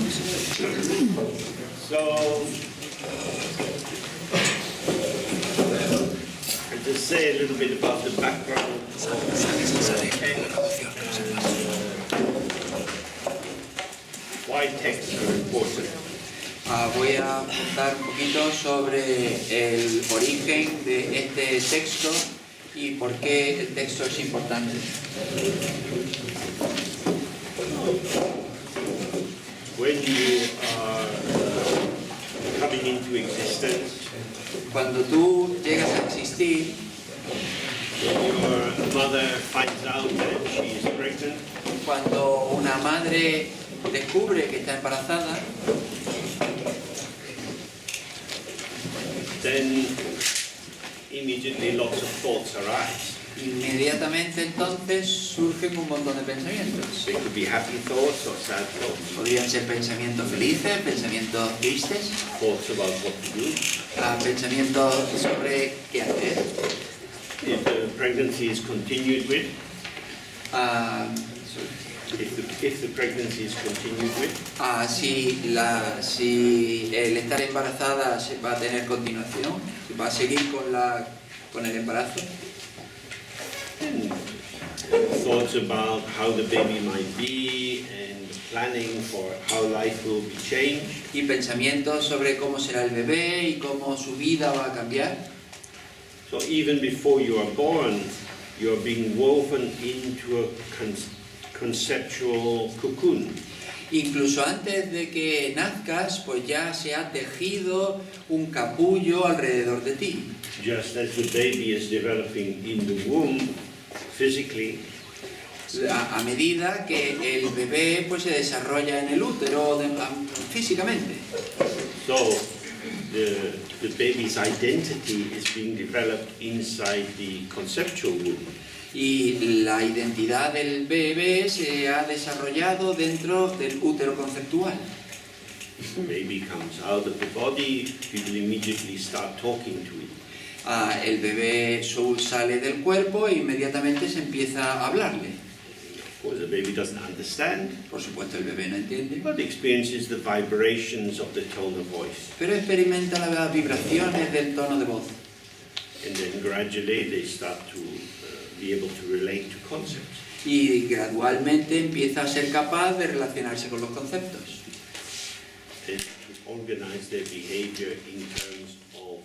So, I'll just say a little bit about the background of the text and why texts are important. Voy a contar un poquito sobre el origen de este texto y por qué el texto es importante. When you are coming into existence, Cuando tú llegas a existir, your mother finds out that she is pregnant, cuando una madre descubre que está embarazada, then immediately lots of thoughts arise. inmediatamente entonces surgen un montón de pensamientos. They could be happy thoughts or sad thoughts, Podrían ser pensamientos felices, pensamientos tristes, thoughts about what to do. pensamientos sobre qué hacer. If the pregnancy is continued with, Ah, if the pregnancy is continued with, si el estar embarazada se va a tener continuación, va a seguir con el embarazo. and thoughts about how the baby might be and planning for how life will be changed. Y pensamientos sobre cómo será el bebé y cómo su vida va a cambiar. So even before you are born, you are being woven into a conceptual cocoon. Incluso antes de que nazcas, pues ya se ha tejido un capullo alrededor de ti. Just as the baby is developing in the womb physically, A medida que el bebé pues se desarrolla en el útero físicamente. so the baby's identity is being developed inside the conceptual womb. Y la identidad del bebé se ha desarrollado dentro del útero conceptual. The baby comes out of the body, people immediately start talking to it. El bebé sale del cuerpo e inmediatamente se empieza a hablarle. Of course, the baby doesn't understand, Por supuesto, el bebé no entiende, but experiences the vibrations of the tone of voice. pero experimenta las vibraciones del tono de voz. And then gradually they start to be able to relate to concepts. Y gradualmente empieza a ser capaz de relacionarse con los conceptos. And to organize their behavior in terms of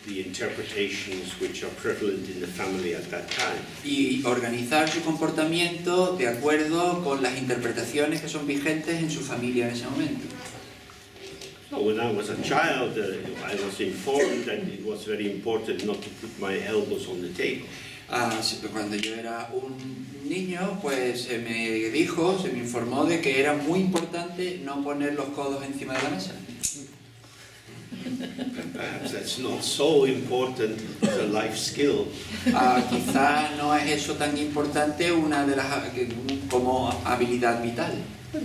the interpretations which are prevalent in the family at that time. Y organizar su comportamiento de acuerdo con las interpretaciones que son vigentes en su familia en ese momento. So when I was a child, I was informed that it was very important not to put my elbows on the table. Cuando yo era un niño, pues se me informó de que era muy importante no poner los codos encima de la mesa. Perhaps that's not so important as a life skill. Quizá no es eso tan importante como habilidad vital.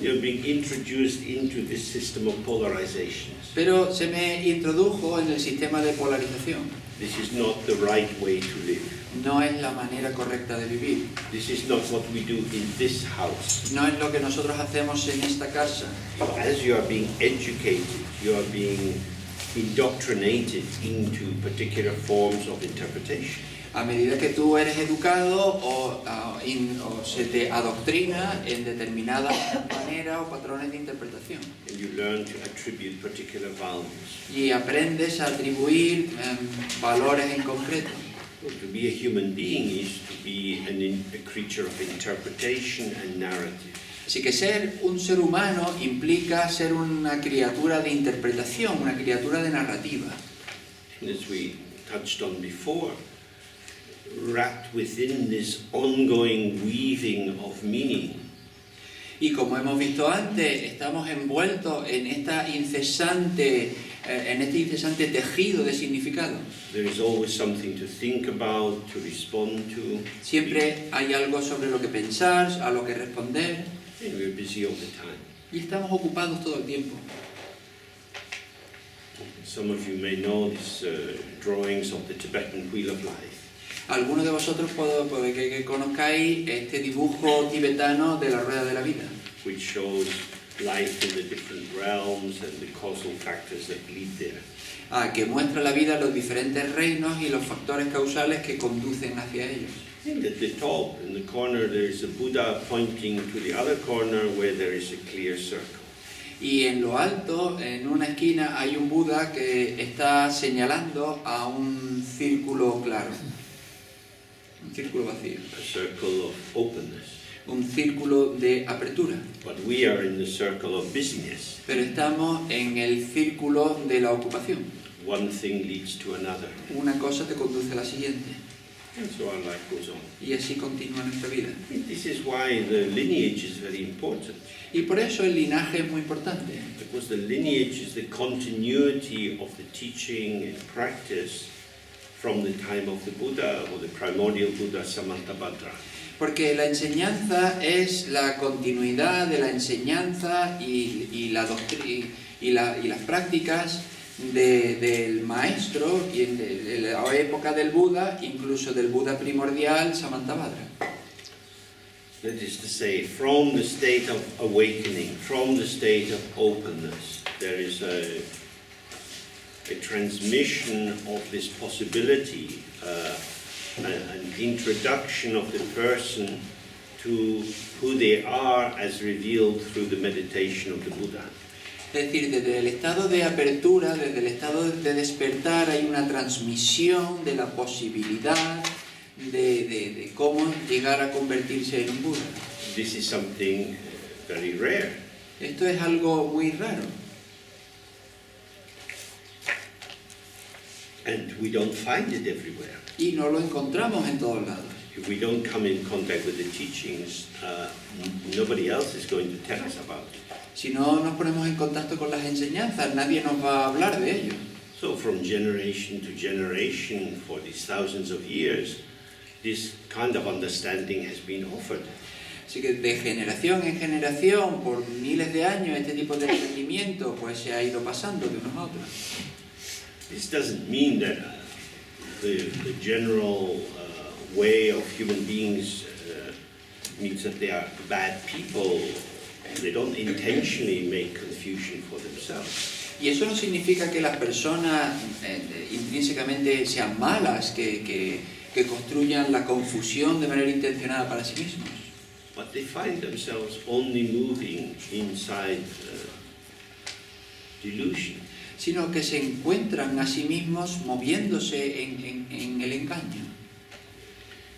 You're being introduced into this system of polarizations. Pero se me introdujo en el sistema de polarización. This is not the right way to live. No es la manera correcta de vivir. This is not what we do in this house. No es lo que nosotros hacemos en esta casa. As you are being educated, you are being indoctrinated into particular forms of interpretation. A medida que tú eres educado o se te adoctrina en determinada manera o patrones de interpretación. And you learn to attribute particular values. Y aprendes a atribuir valores en concreto. So to be a human being is to be a creature of interpretation and narrative. Así que ser un ser humano implica ser una criatura de interpretación, una criatura de narrativa. And as we touched on before, wrapped within this ongoing weaving of meaning, Y como hemos visto antes, estamos envueltos en este incesante tejido de significado. there is always something to think about, to respond to. Siempre hay algo sobre lo que pensar, a lo que responder, And we're busy all the time. y estamos ocupados todo el tiempo. Some of you may know these drawings of the Tibetan Wheel of Life. Algunos de vosotros puede que conozcáis este dibujo tibetano de la rueda de la vida. which shows life in the different realms and the causal factors that lead there. Que muestra la vida, los diferentes reinos y los factores causales que conducen hacia ellos. I think at the top, in the corner, there is a Buddha pointing to the other corner where there is a clear circle. Y en lo alto, en una esquina, hay un Buda que está señalando a un círculo claro, un círculo vacío, A circle of openness. un círculo de apertura. But we are in the circle of busyness. Pero estamos en el círculo de la ocupación. One thing leads to another. Una cosa te conduce a la siguiente. And so our life goes on. Y así continúa nuestra vida. This is why the lineage is very important. Y por eso el linaje es muy importante. Because the lineage is the continuity of the teaching and practice from the time of the Buddha or the primordial Buddha Samantabhadra. Porque la enseñanza es la continuidad de la enseñanza y las prácticas del maestro y de la época del Buda, incluso del Buda primordial Samantabhadra. That is to say, from the state of awakening, from the state of openness, there is a transmission of this possibility, an introduction of the person to who they are as revealed through the meditation of the Buddha. Es decir, desde el estado de apertura, desde el estado de despertar, hay una transmisión de la posibilidad de cómo llegar a convertirse en un Buda. This is something very rare. Esto es algo muy raro. And we don't find it everywhere. Y no lo encontramos en todos lados. If we don't come in contact with the teachings, nobody else is going to tell us about it. Si no nos ponemos en contacto con las enseñanzas, nadie nos va a hablar de ello. So from generation to generation, for these thousands of years, this kind of understanding has been offered. Así que de generación en generación, por miles de años, este tipo de entendimiento pues se ha ido pasando de unos a otros. This doesn't mean that the general way of human beings means that they are bad people. They don't intentionally make confusion for themselves. Y eso no significa que las personas intrínsecamente sean malas, que construyan la confusión de manera intencionada para sí mismos. But they find themselves only moving inside delusion. Sino que se encuentran a sí mismos moviéndose en el engaño.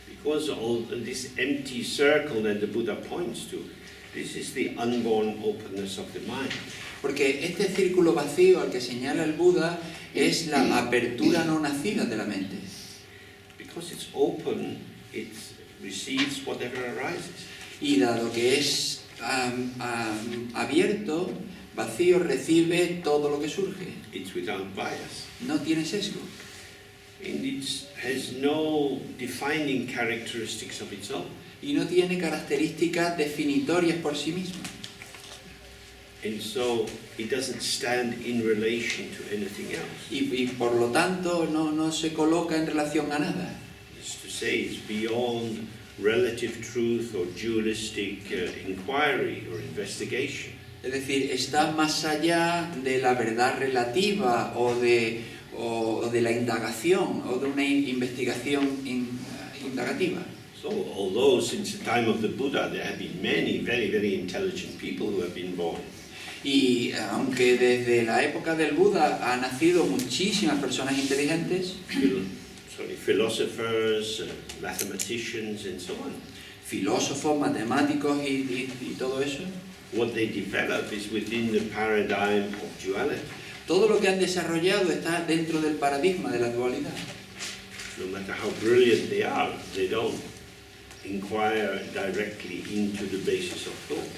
Because all this empty circle that the Buddha points to, this is the unborn openness of the mind. Porque este círculo vacío al que señala el Buda es la apertura no nacida de la mente. Because it's open, it receives whatever arises. Y dado que es abierto, vacío, recibe todo lo que surge. It's without bias. No tiene sesgo. And it has no defining characteristics of its own. Y no tiene características definitorias por sí mismo. And so it doesn't stand in relation to anything else. Y por lo tanto no se coloca en relación a nada. It's to say it's beyond relative truth or dualistic inquiry or investigation. Es decir, está más allá de la verdad relativa o de la indagación o de una investigación indagativa. So although since the time of the Buddha there have been many very, very intelligent people who have been born, Y aunque desde la época del Buda han nacido muchísimas personas inteligentes, philosophers, mathematicians and so on, filósofos, matemáticos y todo eso, what they develop is within the paradigm of duality. todo lo que han desarrollado está dentro del paradigma de la dualidad. No matter how brilliant they are, they don't inquire directly into the basis of thought.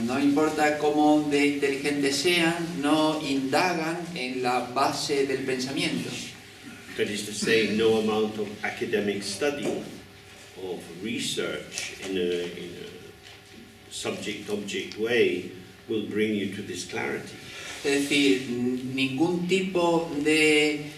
No importa cómo de inteligentes sean, no indagan en la base del pensamiento. That is to say, no amount of academic study, of research in a subject-object way will bring you to this clarity. Es decir, ningún tipo de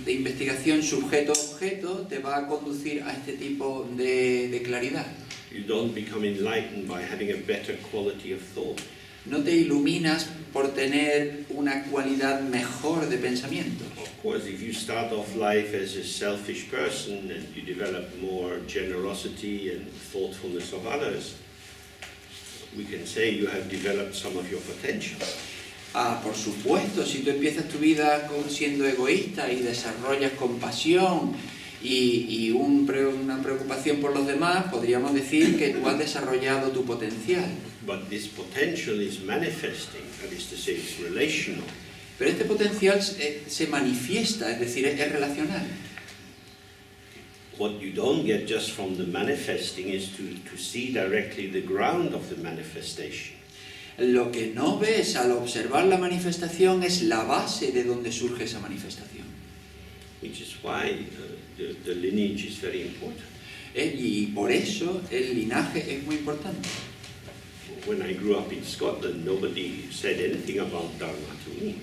investigación sujeto-objeto te va a conducir a este tipo de claridad. You don't become enlightened by having a better quality of thought. No te iluminas por tener una cualidad mejor de pensamiento. Of course, if you start off life as a selfish person and you develop more generosity and thoughtfulness of others, we can say you have developed some of your potential. Por supuesto, si tú empiezas tu vida siendo egoísta y desarrollas compasión y una preocupación por los demás, podríamos decir que tú has desarrollado tu potencial. But this potential is manifesting, that is to say, it's relational. Pero este potencial se manifiesta, es decir, es relacional. What you don't get just from the manifesting is to see directly the ground of the manifestation. Lo que no ves al observar la manifestación es la base de donde surge esa manifestación. Which is why the lineage is very important. Y por eso el linaje es muy importante. When I grew up in Scotland, nobody said anything about Dharma to me.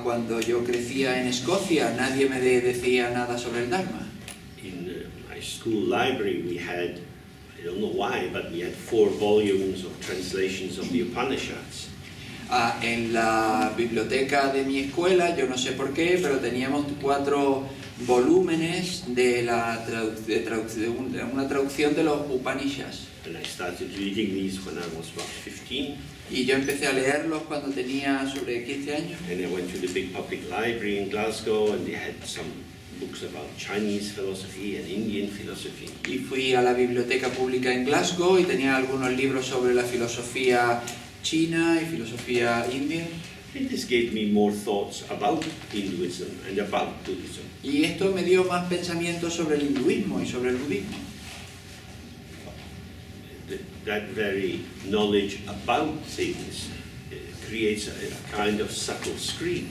Cuando yo crecía en Escocia, nadie me decía nada sobre el Dharma. In my school library, we had, I don't know why, but we had 4 volumes of translations of the Upanishads. En la biblioteca de mi escuela, yo no sé por qué, pero teníamos 4 volúmenes de una traducción de los Upanishads. And I started reading these when I was about 15. Y yo empecé a leerlos cuando tenía sobre 15 años. And I went to the big public library in Glasgow, and they had some books about Chinese philosophy and Indian philosophy. Y fui a la biblioteca pública en Glasgow y tenía algunos libros sobre la filosofía china y filosofía india. And this gave me more thoughts about Hinduism and about Buddhism. Y esto me dio más pensamientos sobre el hinduismo y sobre el budismo. That very knowledge about things creates a kind of subtle screen.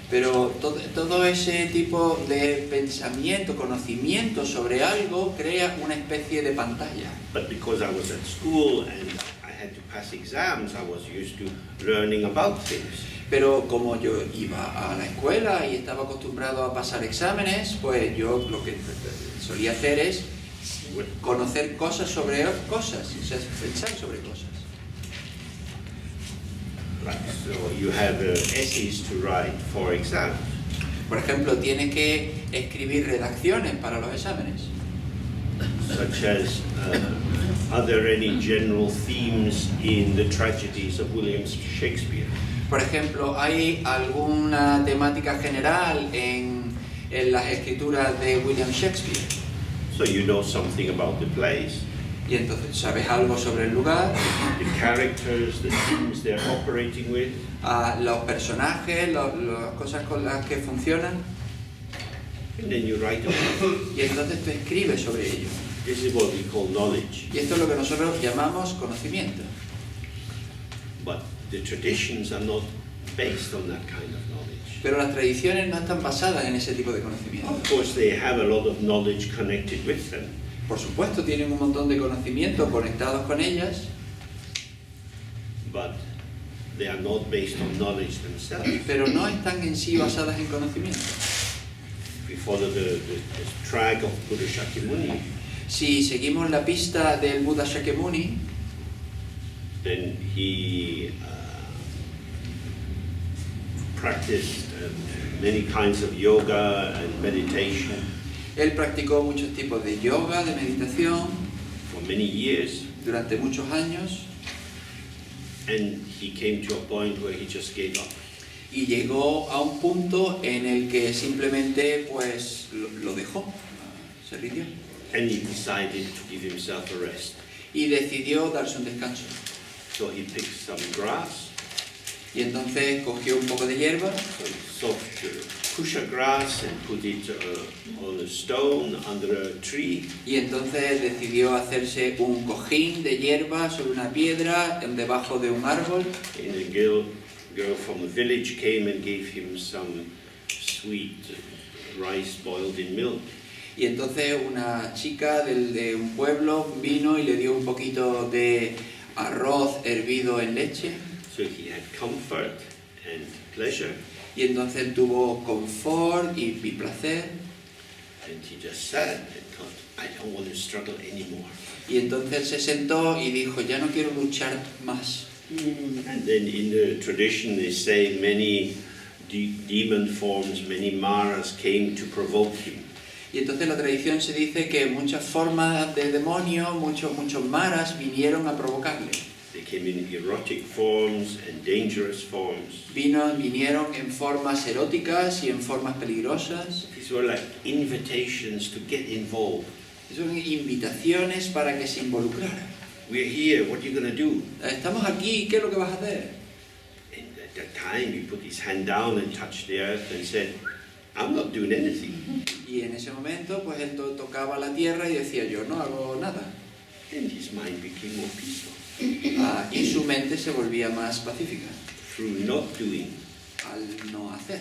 Pero todo ese tipo de pensamiento, conocimiento sobre algo, crea una especie de pantalla. But because I was at school and I had to pass exams, I was used to learning about things. Pero como yo iba a la escuela y estaba acostumbrado a pasar exámenes, pues yo lo que solía hacer es conocer cosas sobre cosas, o sea, pensar sobre cosas. Right. So you have essays to write for exams. Por ejemplo, tienes que escribir redacciones para los exámenes. Such as, are there any general themes in the tragedies of William Shakespeare? Por ejemplo, ¿hay alguna temática general en las escrituras de William Shakespeare? So you know something about the plays, Y entonces sabes algo sobre el lugar, the characters, the themes they're operating with, los personajes, las cosas con las que funcionan, and then you write about it. y entonces tú escribes sobre ello. This is what we call knowledge. Y esto es lo que nosotros llamamos conocimiento. But the traditions are not based on that kind of knowledge. Pero las tradiciones no están basadas en ese tipo de conocimiento. Of course, they have a lot of knowledge connected with them, Por supuesto, tienen un montón de conocimiento conectados con ellas, but they are not based on knowledge themselves. pero no están en sí basadas en conocimiento. If we follow the track of Buddha Shakyamuni, Si seguimos la pista del Buda Shakyamuni, then he practiced many kinds of yoga and meditation él practicó muchos tipos de yoga, de meditación, for many years, durante muchos años, and he came to a point where he just gave up. y llegó a un punto en el que simplemente pues lo dejó, se rindió, And he decided to give himself a rest. y decidió darse un descanso. So he picked some grass, Y entonces cogió un poco de hierba, some soft kusha grass, and put it on a stone under a tree. y entonces decidió hacerse un cojín de hierba sobre una piedra debajo de un árbol. And a girl from the village came and gave him some sweet rice boiled in milk. Y entonces una chica de un pueblo vino y le dio un poquito de arroz hervido en leche. So he had comfort and pleasure, Y entonces él tuvo confort y placer. and he just sat and thought, I don't want to struggle anymore. Y entonces se sentó y dijo, ya no quiero luchar más. And then in the tradition they say many demon forms, many maras came to provoke him. Y entonces la tradición se dice que muchas formas de demonios, muchos maras vinieron a provocarle. They came in erotic forms and dangerous forms. Vinieron en formas eróticas y en formas peligrosas. These were like invitations to get involved. Son invitaciones para que se involucrara. We're here, what are you going to do? Estamos aquí, ¿qué es lo que vas a hacer? And at that time he put his hand down and touched the earth and said, I'm not doing anything. Y en ese momento, pues él tocaba la tierra y decía, yo no hago nada. And his mind became more peaceful. Y su mente se volvía más pacífica Through not doing, al no hacer.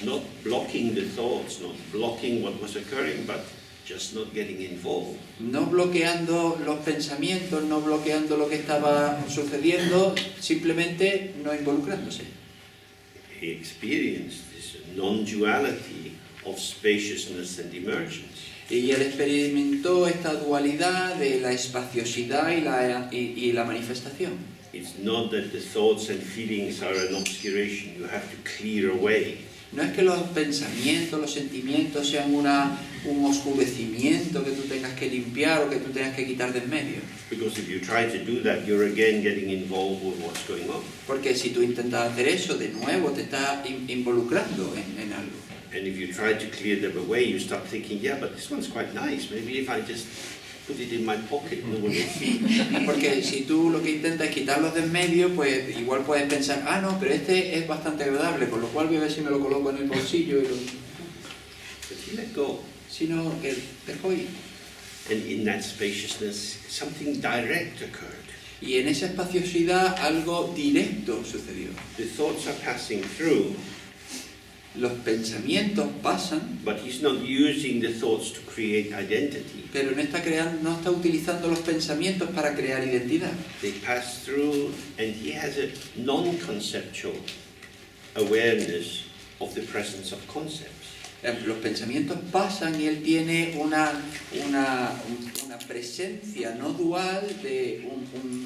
not blocking the thoughts, not blocking what was occurring, but just not getting involved. No bloqueando los pensamientos, no bloqueando lo que estaba sucediendo, simplemente no involucrándose. He experienced this non-duality of spaciousness and emergence. Y él experimentó esta dualidad de la espaciosidad y la manifestación. It's not that the thoughts and feelings are an obscuration you have to clear away. No es que los pensamientos, los sentimientos sean un oscurecimiento que tú tengas que limpiar o que tú tengas que quitar de en medio. Because if you try to do that, you're again getting involved with what's going on. Porque si tú intentas hacer eso, de nuevo te estás involucrando en algo. And if you try to clear them away, you start thinking, yeah, but this one's quite nice. Maybe if I just put it in my pocket, no one will see. Porque si tú lo que intentas es quitarlos de en medio, pues igual puedes pensar, ah, no, pero este es bastante agradable, con lo cual voy a ver si me lo coloco en el bolsillo. But he let go. Sino que dejó ir. And in that spaciousness, something direct occurred. Y en esa espaciosidad algo directo sucedió. The thoughts are passing through, Los pensamientos pasan, but he's not using the thoughts to create identity. pero no está utilizando los pensamientos para crear identidad. They pass through, and he has a non-conceptual awareness of the presence of concepts. Los pensamientos pasan y él tiene una presencia no dual,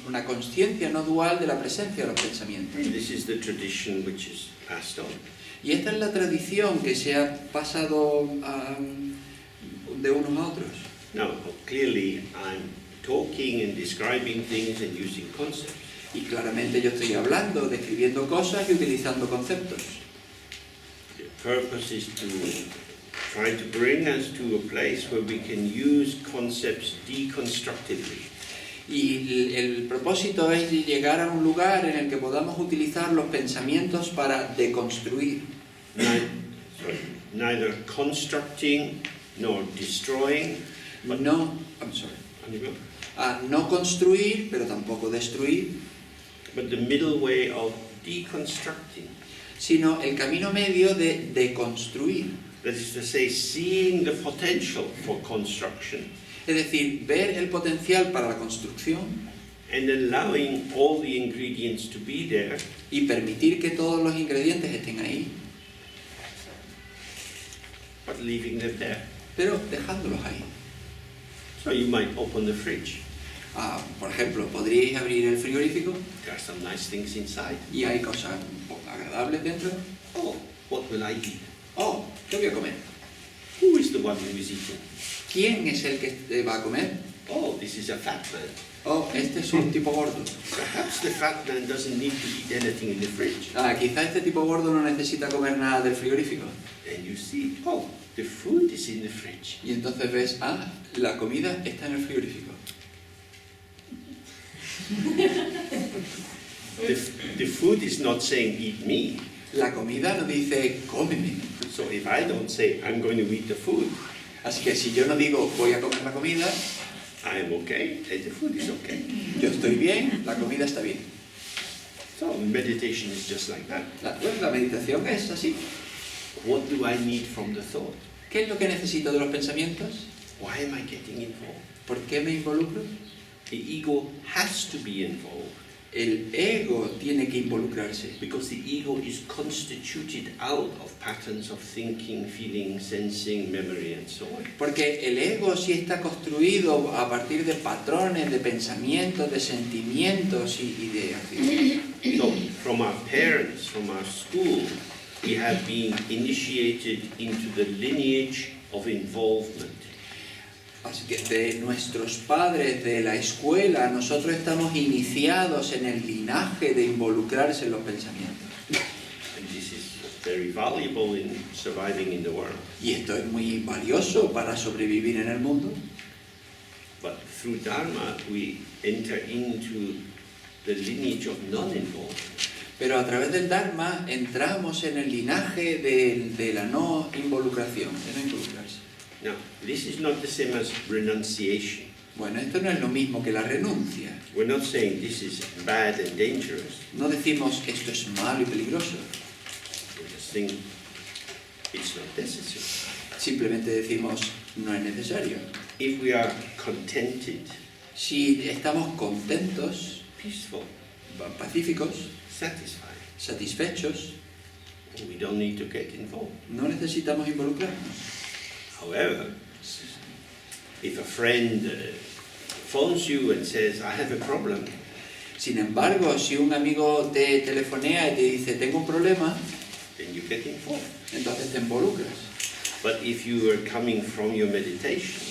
una consciencia no dual de la presencia de los pensamientos. This is the tradition which is passed on. Y esta es la tradición que se ha pasado de unos a otros. Now, clearly, I'm talking and describing things and using concepts. Y claramente yo estoy hablando, describiendo cosas y utilizando conceptos. The purpose is to try to bring us to a place where we can use concepts deconstructively. Y el propósito es llegar a un lugar en el que podamos utilizar los pensamientos para deconstruir. Neither constructing nor destroying, but No construir, pero tampoco destruir, but the middle way of deconstructing. sino el camino medio de deconstruir. That is to say, seeing the potential for construction Es decir, ver el potencial para la construcción and allowing all the ingredients to be there, y permitir que todos los ingredientes estén ahí, but leaving them there. pero dejándolos ahí. So you might open the fridge. Por ejemplo, podríais abrir el frigorífico There are some nice things inside. y hay cosas agradables dentro. Oh, what will I eat? Oh, ¿qué voy a comer? Who is the one who is eating? ¿Quién es el que va a comer? Oh, this is a fat man. Oh, este es un tipo gordo. Perhaps the fat man doesn't need to eat anything in the fridge. Quizá este tipo gordo no necesita comer nada del frigorífico. And you see, oh, the food is in the fridge. Y entonces ves, la comida está en el frigorífico. The food is not saying eat me. La comida no dice cómeme. So if I don't say I'm going to eat the food, Así que si yo no digo voy a comer la comida, I am okay and the food is okay. yo estoy bien, la comida está bien. So meditation is just like that. La meditación es así. What do I need from the thought? ¿Qué es lo que necesito de los pensamientos? Why am I getting involved? ¿Por qué me involucro? The ego has to be involved. El ego tiene que involucrarse. Because the ego is constituted out of patterns of thinking, feeling, sensing, memory, and so on. Porque el ego sí está construido a partir de patrones, de pensamientos, de sentimientos y de acciones. So, from our parents, from our school, we have been initiated into the lineage of involvement. Así que de nuestros padres, de la escuela, nosotros estamos iniciados en el linaje de involucrarse en los pensamientos. And this is very valuable in surviving in the world. Y esto es muy valioso para sobrevivir en el mundo. But through Dharma, we enter into the lineage of non-involvement. Pero a través del Dharma entramos en el linaje de la no involucración, de no involucrarse. Now, this is not the same as renunciation. Bueno, esto no es lo mismo que la renuncia. We're not saying this is bad and dangerous. No decimos esto es malo y peligroso. We're just saying it's not necessary. Simplemente decimos no es necesario. If we are contented, Si estamos contentos, peaceful, pacíficos, satisfied, satisfechos, we don't need to get involved. no necesitamos involucrarnos. However, if a friend phones you and says, I have a problem, Sin embargo, si un amigo te telefonea y te dice tengo un problema, then you get involved. entonces te involucras. But if you are coming from your meditation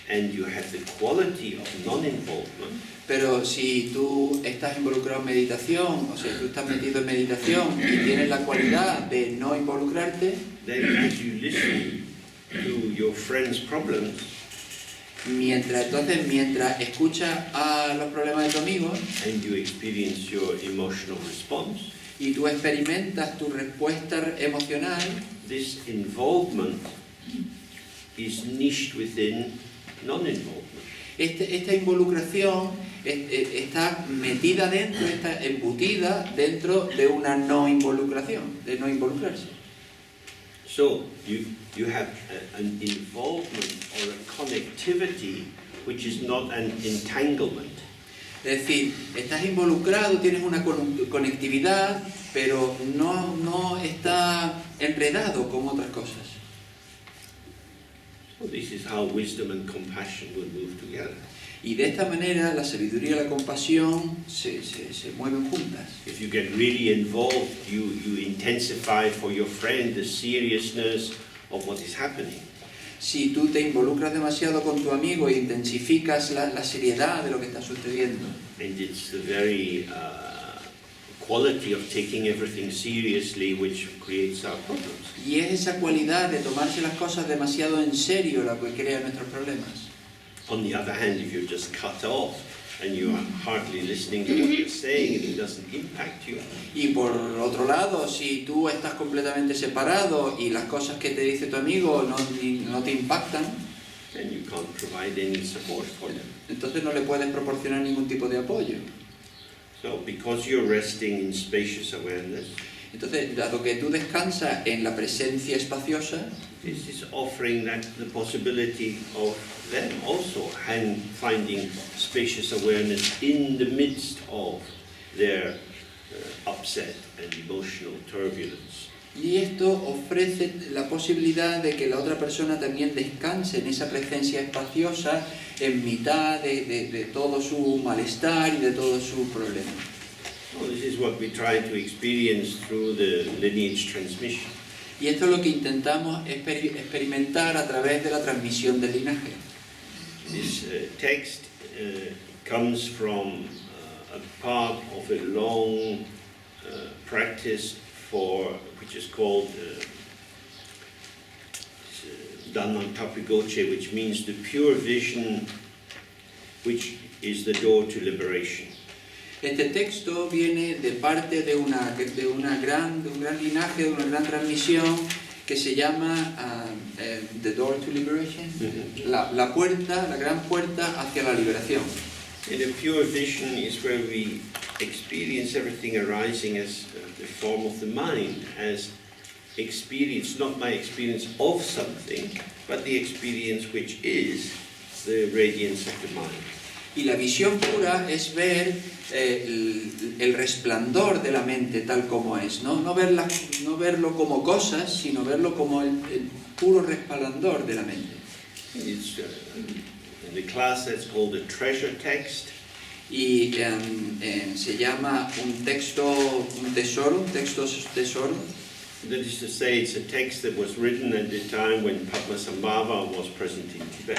and you have the quality of non-involvement, Pero si tú estás involucrado en meditación, o sea, tú estás metido en meditación y tienes la cualidad de no involucrarte, then as you listen to your friend's problems, mientras escuchas a los problemas de tu amigo and you experience your emotional response, y tú experimentas tu respuesta emocional, this involvement is niched within non-involvement. esta involucración está metida dentro, está embutida dentro de una no involucración, de no involucrarse. So you have an involvement or a connectivity which is not an entanglement. Es decir, estás involucrado, tienes una conectividad, pero no está enredado con otras cosas. So this is how wisdom and compassion will move together. Y de esta manera la sabiduría y la compasión se mueven juntas. If you get really involved, you intensify for your friend the seriousness of what is happening. Si tú te involucras demasiado con tu amigo e intensificas la seriedad de lo que está sucediendo, And it's the very quality of taking everything seriously which creates our problems. y es esa cualidad de tomarse las cosas demasiado en serio la que crea nuestros problemas. On the other hand, if you're just cut off and you are hardly listening to what you're saying and it doesn't impact you, Y por otro lado, si tú estás completamente separado y las cosas que te dice tu amigo no te impactan, then you can't provide any support for them. entonces no le puedes proporcionar ningún tipo de apoyo. So because you're resting in spacious awareness, Entonces, dado que tú descansas en la presencia espaciosa, this is offering that the possibility of them also finding spacious awareness in the midst of their upset and emotional turbulence. y esto ofrece la posibilidad de que la otra persona también descanse en esa presencia espaciosa en mitad de todo su malestar y de todo su problema. So this is what we try to experience through the lineage transmission. Y esto es lo que intentamos experimentar a través de la transmisión del linaje. This text comes from a part of a long practice which is called Danman Tapigoche, which means the pure vision, which is the door to liberation. Este texto viene de parte de un gran linaje, de una gran transmisión que se llama The Door to Liberation, la puerta, la gran puerta hacia la liberación. And a pure vision is where we experience everything arising as the form of the mind, as experience, not my experience of something, but the experience which is the radiance of the mind. Y la visión pura es ver el resplandor de la mente tal como es, ¿no? No verlo como cosas, sino verlo como el puro resplandor de la mente. It's, in the class that's called a treasure text. Y se llama un tesoro. That is to say, it's a text that was written at the time when Padmasambhava was present in Tibet.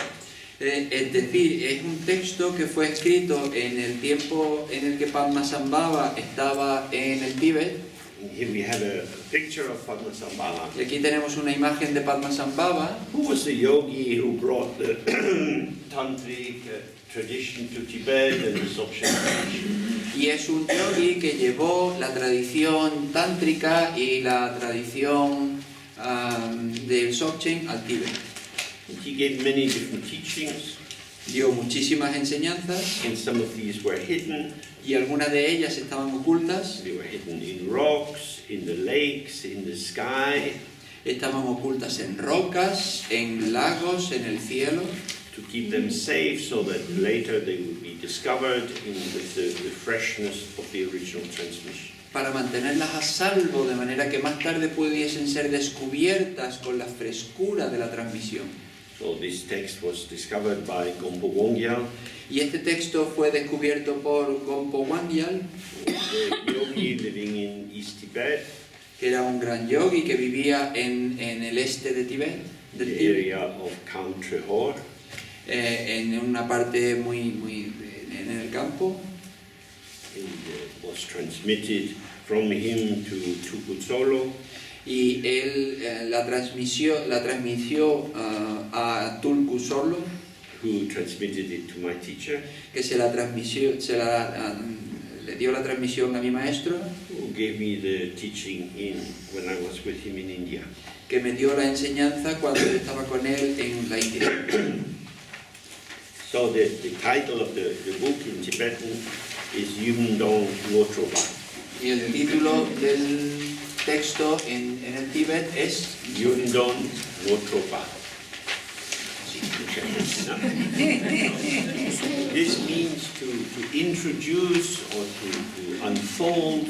Es decir, es un texto que fue escrito en el tiempo en el que Padmasambhava estaba en el Tíbet. And here we have a picture of Padmasambhava. Y aquí tenemos una imagen de Padmasambhava, Who was the yogi who brought the tantric tradition to Tibet and the Dzogchen tradition? y es un yogi que llevó la tradición tántrica y la tradición del Dzogchen al Tíbet. He gave many different teachings, Dio muchísimas enseñanzas and some of these were hidden. y algunas de ellas estaban ocultas. They were hidden in rocks, in the lakes, in the sky, Estaban ocultas en rocas, en lagos, en el cielo, to keep them safe so that later they would be discovered with the freshness of the original transmission. para mantenerlas a salvo, de manera que más tarde pudiesen ser descubiertas con la frescura de la transmisión. So this text was discovered by Gompo Wongyal, Y este texto fue descubierto por Gompo Wangyal, the yogi living in East Tibet, que era un gran yogi que vivía en el este de Tibet, the del Tíbet, area of Kham Trehor, en una parte muy en el campo, and was transmitted from him to Tuku Solo, y él la transmitió a Tulku Solo, who transmitted it to my teacher, que le dio la transmisión a mi maestro, who gave me the teaching when I was with him in India. que me dio la enseñanza cuando yo estaba con él en la India. So the title of the book in Tibetan is Yumdong Wotroba. Y el título del texto en el Tíbet es Yumdong Wotroba. This means to introduce or to unfold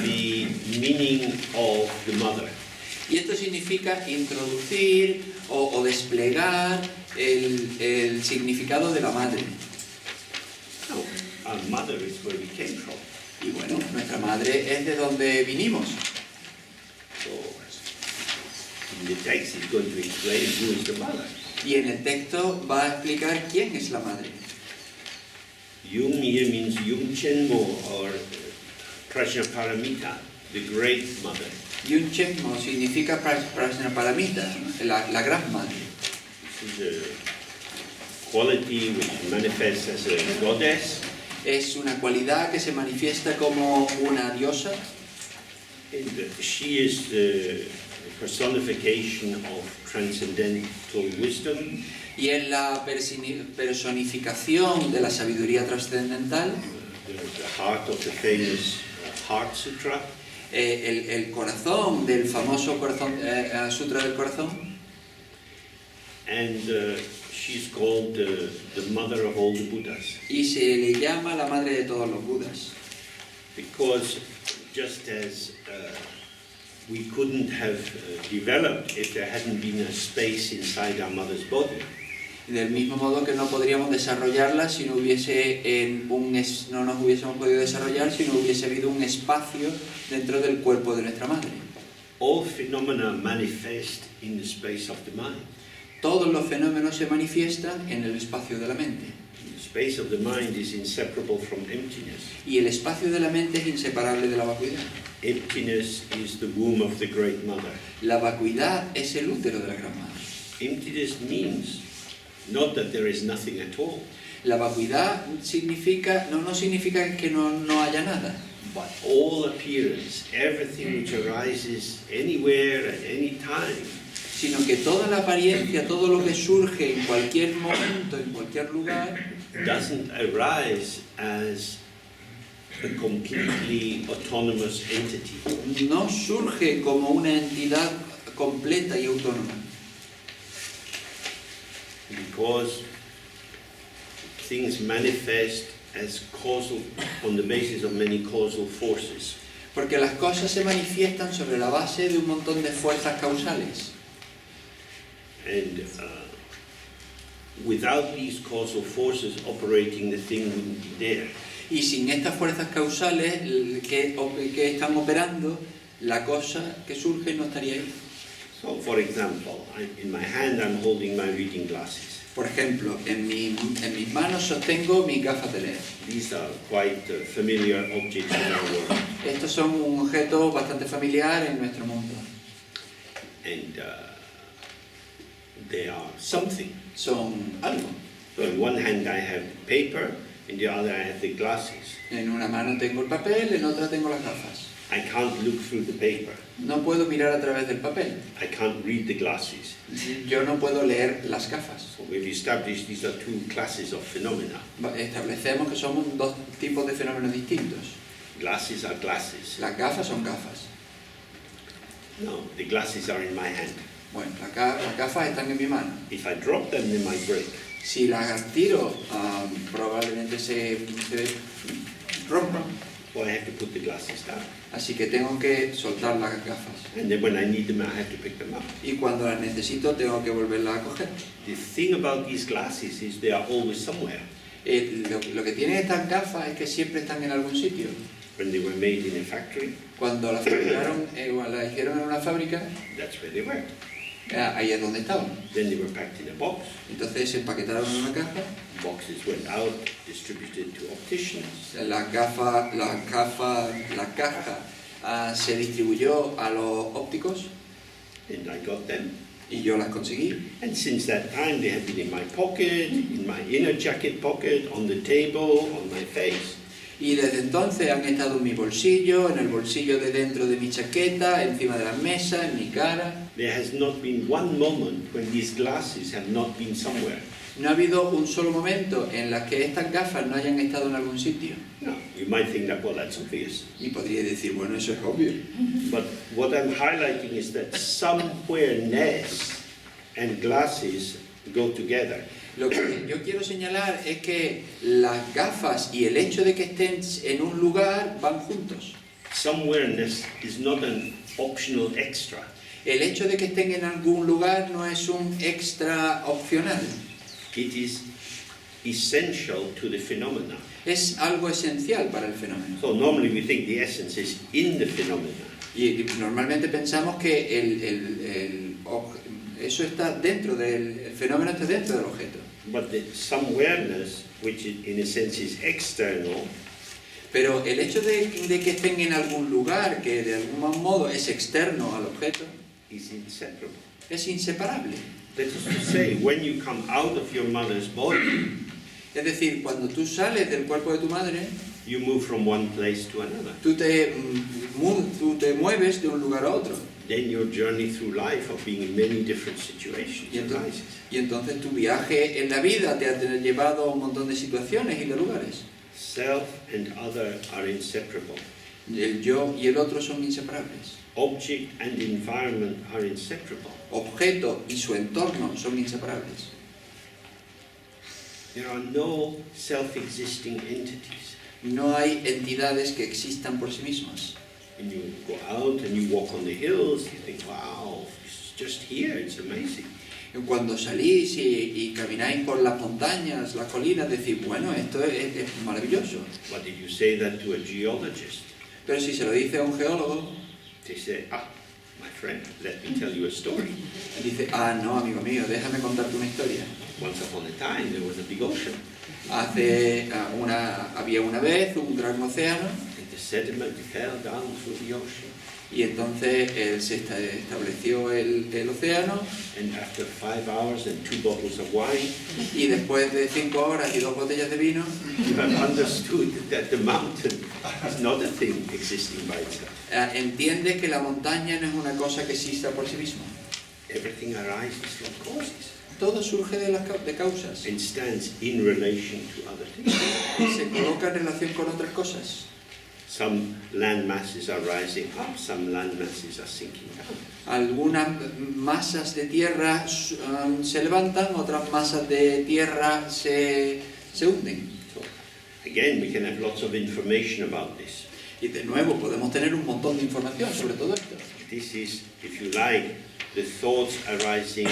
the meaning of the mother. Y esto significa introducir o desplegar el significado de la madre. Our mother is where we came from. Y bueno, nuestra madre es de donde vinimos. So in the text it's going to explain who is the mother. Y en el texto va a explicar quién es la madre. Yung here means Yung Chenmo or Prajnaparamita, the great mother. Yun Chenmo significa Prajnaparamita, la gran madre. This is a quality which manifests as a goddess. Es una cualidad que se manifiesta como una diosa. And she is the personification of transcendental wisdom. Y es la personificación de la sabiduría trascendental, The heart of the famous Heart Sutra. el corazón del famoso Sutra del Corazón. And she's called the mother of all the Buddhas. Y se le llama la madre de todos los Budas. Because just as we couldn't have developed if there hadn't been a space inside our mother's body, Del mismo modo que no podríamos desarrollarla si no no nos hubiésemos podido desarrollar si no hubiese habido un espacio dentro del cuerpo de nuestra madre. all phenomena manifest in the space of the mind. Todos los fenómenos se manifiestan en el espacio de la mente. The space of the mind is inseparable from emptiness. Y el espacio de la mente es inseparable de la vacuidad. Emptiness is the womb of the great mother. La vacuidad es el útero de la gran madre. Emptiness means not that there is nothing at all, La vacuidad significa, no significa que no haya nada, but all appearance, everything which arises anywhere at any time, sino que toda la apariencia, todo lo que surge en cualquier momento, en cualquier lugar, doesn't arise as a completely autonomous entity. no surge como una entidad completa y autónoma. Because things manifest as causal, on the basis of many causal forces. Porque las cosas se manifiestan sobre la base de un montón de fuerzas causales. And without these causal forces operating, the thing wouldn't be there. Y sin estas fuerzas causales que están operando, la cosa que surge no estaría ahí. So, for example, in my hand I'm holding my reading glasses. Por ejemplo, en mis manos sostengo mis gafas de leer. These are quite familiar objects in our world. Estos son un objeto bastante familiar en nuestro mundo. And they are something. Son algo. So in one hand I have paper, in the other I have the glasses. En una mano tengo el papel, en otra tengo las gafas. I can't look through the paper. No puedo mirar a través del papel. I can't read the glasses. Yo no puedo leer las gafas. So we've established these are two classes of phenomena. Establecemos que somos dos tipos de fenómenos distintos. Glasses are glasses. Las gafas son gafas. No, the glasses are in my hand. Bueno, las gafas están en mi mano. If I drop them, they might break. Si las tiro, probablemente se rompan. So I have to put the glasses down. Así que tengo que soltar las gafas. And then when I need them, I have to pick them up. Y cuando las necesito, tengo que volverlas a coger. The thing about these glasses is they are always somewhere. Lo que tienen estas gafas es que siempre están en algún sitio. When they were made in a factory, Cuando las fabricaron, las hicieron en una fábrica, that's where they were. ahí es donde estaban. Then they were packed in a box. Entonces se empaquetaron en una caja. Boxes went out, distributed to opticians. La caja se distribuyó a los ópticos And I got them. y yo las conseguí. And since that time, they have been in my pocket, in my inner jacket pocket, on the table, on my face. Y desde entonces han estado en mi bolsillo, en el bolsillo de dentro de mi chaqueta, encima de la mesa, en mi cara. There has not been one moment when these glasses have not been somewhere. No ha habido un solo momento en la que estas gafas no hayan estado en algún sitio. Now, you might think that, well, that's obvious. Y podría decir, bueno, eso es obvio. But what I'm highlighting is that somewhere-ness and glasses go together. Lo que yo quiero señalar es que las gafas y el hecho de que estén en un lugar van juntos. Somewhere-ness is not an optional extra. El hecho de que estén en algún lugar no es un extra opcional. It is essential to the phenomena. Es algo esencial para el fenómeno. So normally we think the essence is in the phenomena. Y normalmente pensamos que eso está dentro el fenómeno está dentro del objeto. But the somewhere-ness, which in a sense is external, Pero el hecho de que estén en algún lugar que de algún modo es externo al objeto is inseparable. es inseparable. That is to say, when you come out of your mother's body, Es decir, cuando tú sales del cuerpo de tu madre, you move from one place to another. tú te mueves de un lugar a otro. Then your journey through life of being in many different situations arises. Y entonces tu viaje en la vida te ha llevado a un montón de situaciones y de lugares. Self and other are inseparable. El yo y el otro son inseparables. Object and environment are inseparable. Objeto y su entorno son inseparables. There are no self-existing entities. No hay entidades que existan por sí mismas. When you go out and you walk on the hills, you think, wow, it's just here, it's amazing. Cuando salís y camináis por las montañas, las colinas, decís, bueno, esto es maravilloso. But if you say that to a geologist, Pero si se lo dice a un geólogo, they say, my friend, let me tell you a story. dice, no, amigo mío, déjame contarte una historia. Once upon a time, there was a big ocean. Había una vez un gran océano And the sediment fell down through the ocean. y entonces se estableció el océano And after 5 hours and 2 bottles of wine, y después de 5 horas y 2 botellas de vino, you have understood that the mountain is not a thing existing by itself. entiende que la montaña no es una cosa que exista por sí misma. Everything arises from causes Todo surge de causas and stands in relation to other things. y se coloca en relación con otras cosas. Some land masses are rising up, some land masses are sinking down. Algunas masas de tierra se levantan, otras masas de tierra se se hunden. So, again, we can have lots of information about this. Y de nuevo podemos tener un montón de información sobre todo esto. This is, if you like, the thoughts arising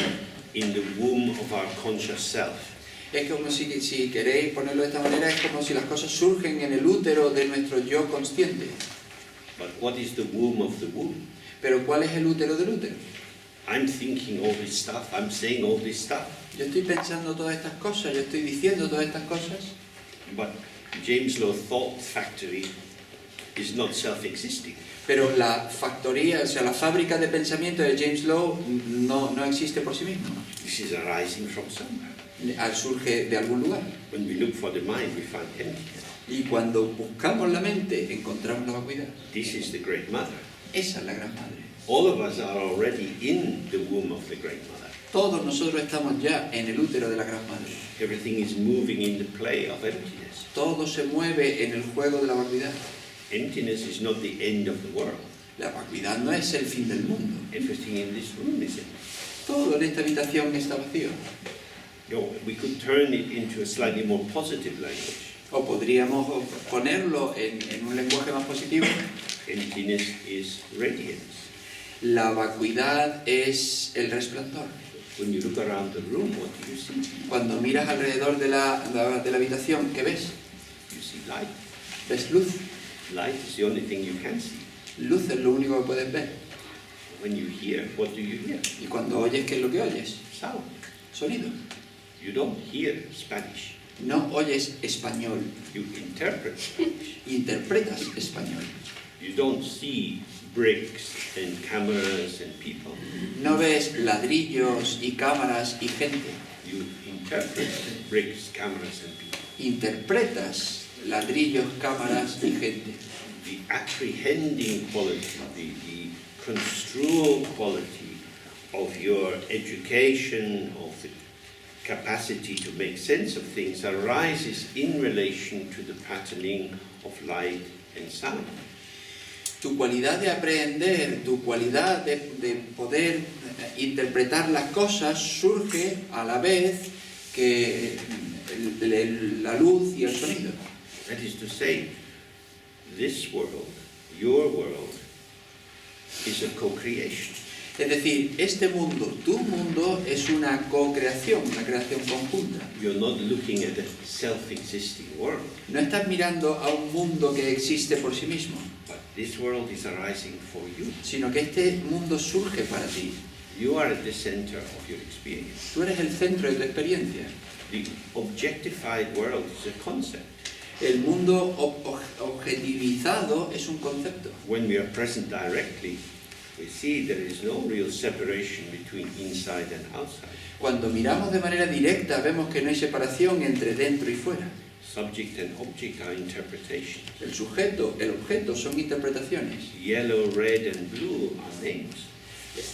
in the womb of our conscious self. Es como si queréis ponerlo de esta manera, es como si las cosas surgen en el útero de nuestro yo consciente. But what is the womb of the womb? Pero ¿cuál es el útero del útero? I'm thinking all this stuff, I'm saying all this stuff. Yo estoy pensando todas estas cosas, yo estoy diciendo todas estas cosas, But James Lowe Thought Factory is not self-existing. pero la factoría, o sea, la fábrica de pensamiento de James Lowe no existe por sí misma. This is arising from somewhere. Surge de algún lugar. When we look for the mind, we find emptiness. Y cuando buscamos la mente, encontramos la vacuidad. This is the Great Mother. Esa es la Gran Madre. All of us are already in the womb of the Great Mother. Todos nosotros estamos ya en el útero de la Gran Madre. Everything is moving in the play of emptiness. Todo se mueve en el juego de la vacuidad. Emptiness is not the end of the world. La vacuidad no es el fin del mundo. Everything in this room is empty. Todo en esta habitación está vacío. No, we could turn it into a slightly more positive language. O podríamos ponerlo en un lenguaje más positivo. Emptiness is radiance. La vacuidad es el resplandor. When you look around the room, what do you see? Cuando miras alrededor de la habitación, ¿qué ves? You see light. Ves luz. Light is the only thing you can see. Luz es lo único que puedes ver. When you hear, what do you hear? Y cuando oyes, ¿qué es lo que oyes? Sound. Sonido. You don't hear Spanish. No oyes español. You interpret Spanish. Interpretas español. You don't see bricks and cameras and people. No ves ladrillos y cámaras y gente. You interpret bricks, cameras and people. Interpretas ladrillos, cámaras y gente. The apprehending quality, the construal quality of your education, of the capacity to make sense of things arises in relation to the patterning of light and sound. Tu cualidad de aprender, tu cualidad de poder interpretar las cosas surge a la vez que la luz y el sonido. That is to say, this world, your world, is a co-creation. Es decir, este mundo, tu mundo, es una co-creación, una creación conjunta. You're not looking at a self-existing world, No estás mirando a un mundo que existe por sí mismo, but this world is arising for you. sino que este mundo surge para ti. You are at the center of your experience. Tú eres el centro de tu experiencia. The objectified world is a concept. El mundo objetivizado es un concepto. When we are present directly, we see there is no real separation between inside and outside. Cuando miramos de manera directa vemos que no hay separación entre dentro y fuera. Subject and object are interpretations. El sujeto, el objeto son interpretaciones. Yellow, red, and blue are names.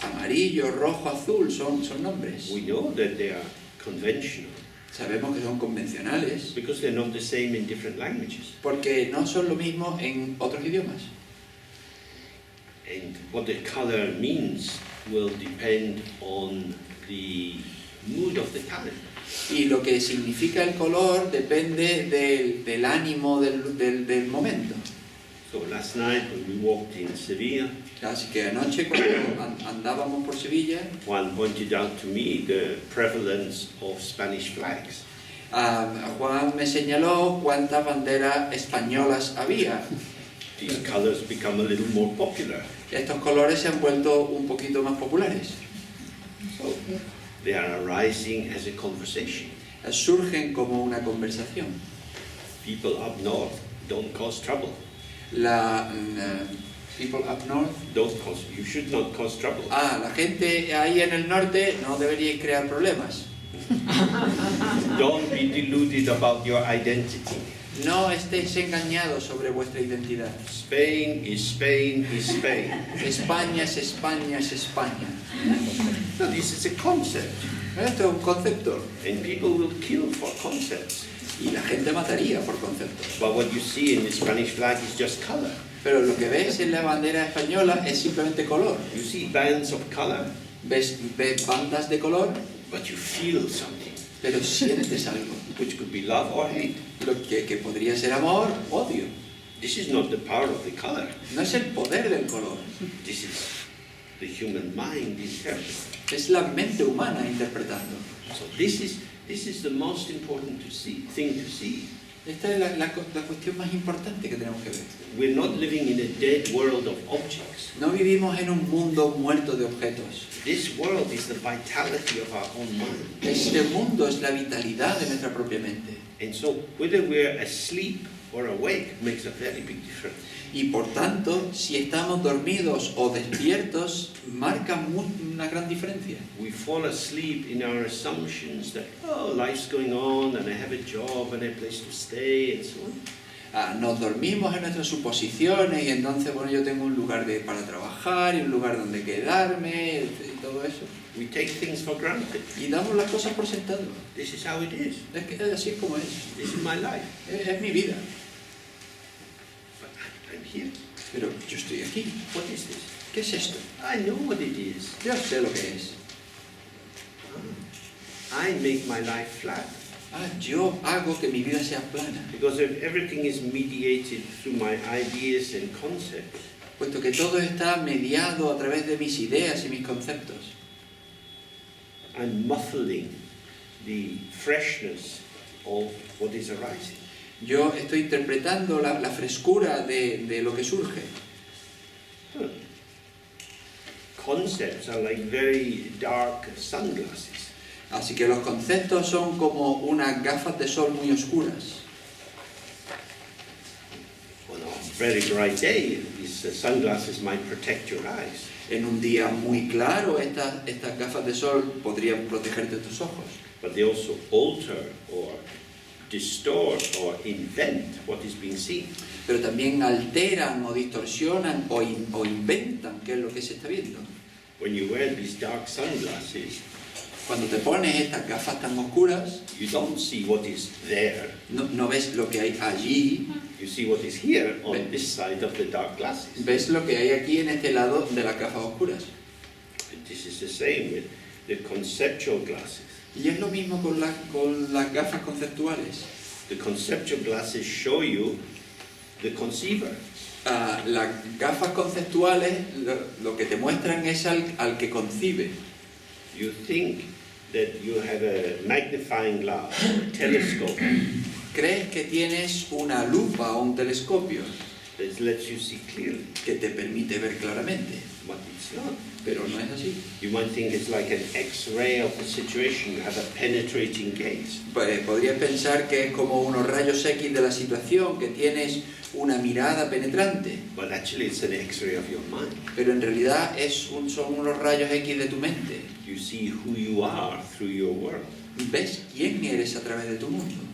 Amarillo, rojo, azul son nombres. We know that they are conventional Sabemos que son convencionales because they're not the same in different languages. porque no son lo mismo en otros idiomas. And what the color means will depend on the mood of the time. Y lo que significa el color depende del ánimo del momento. So last night when we walked in Sevilla, Así que anoche cuando andábamos por Sevilla, Juan pointed out to me the prevalence of Spanish flags. Juan me señaló cuántas banderas españolas había. These colors become a little more popular. Estos colores se han vuelto un poquito más populares. So they are arising as a conversation. Surgen como una conversación. People up north don't cause trouble. People up north. You should not cause trouble. La gente ahí en el norte no deberíais crear problemas. Don't be deluded about your identity. No estéis engañados sobre vuestra identidad. Spain is Spain is Spain. España es España es España. No, this is a concept. Esto es un concepto. And people will kill for concepts. Y la gente mataría por conceptos. But what you see in the Spanish flag is just color. Pero lo que ves en la bandera española es simplemente color. You see bands of color, Ves bandas de color, but you feel something. pero sientes algo. which could be love or hate. lo que podría ser amor, odio. This is not the power of the color. No es el poder del color, This is the human mind interpreting. es la mente humana interpretando. So this is the most important thing to see. Esta es la cuestión más importante que tenemos que ver. We're not living in a dead world of objects. No vivimos en un mundo muerto de objetos. This world is the vitality of our own mind. Este mundo es la vitalidad de nuestra propia mente. And so whether we're asleep or awake makes a very big difference. Y por tanto, si estamos dormidos o despiertos, marca una gran diferencia. We fall asleep in our assumptions that, oh, life's going on and I have a job and a place to stay and so on. Nos dormimos en nuestras suposiciones y entonces, bueno, yo tengo un lugar para trabajar y un lugar donde quedarme y todo eso. We take things for granted. Y damos las cosas por sentado. This is how it is. Es que así es como es. This is my life. Es mi vida. But I'm here. Pero yo estoy aquí. What is this? ¿Qué es esto? I know what it is. Yo sé lo que es. I make my life flat. Yo hago que mi vida sea plana. Because if everything is mediated through my ideas and concepts, Puesto que todo está mediado a través de mis ideas y mis conceptos. I'm muffling the freshness of what is arising. Yo estoy interpretando la frescura de lo que surge. Concepts are like very dark sunglasses. Así que los conceptos son como unas gafas de sol muy oscuras. On a very bright day, these sunglasses might protect your eyes. En un día muy claro, estas gafas de sol podrían protegerte tus ojos. But they also alter or distort or invent what is being seen. Pero también alteran o distorsionan o inventan qué es lo que se está viendo. When you wear these dark sunglasses, Cuando te pones estas gafas tan oscuras, you don't see what is there. no ves lo que hay allí, You see what is here on this side of the dark glasses. ves lo que hay aquí en este lado de las gafas oscuras. And this is the same with the conceptual glasses. Y es lo mismo con las gafas conceptuales. The conceptual glasses show you the conceiver. Las gafas conceptuales lo que te muestran es al que concibe. You think that you have a magnifying glass, or a telescope Crees que tienes una lupa o un telescopio that lets you see clearly, que te permite ver claramente, but it's not. pero no es así. You might think it's like an X-ray of the situation. You have a penetrating gaze. Pues podrías pensar que es como unos rayos X de la situación, que tienes una mirada penetrante, But actually it's an X-ray of your mind. pero en realidad son unos rayos X de tu mente. You see who you are through your world. Ves quién eres a través de tu mundo.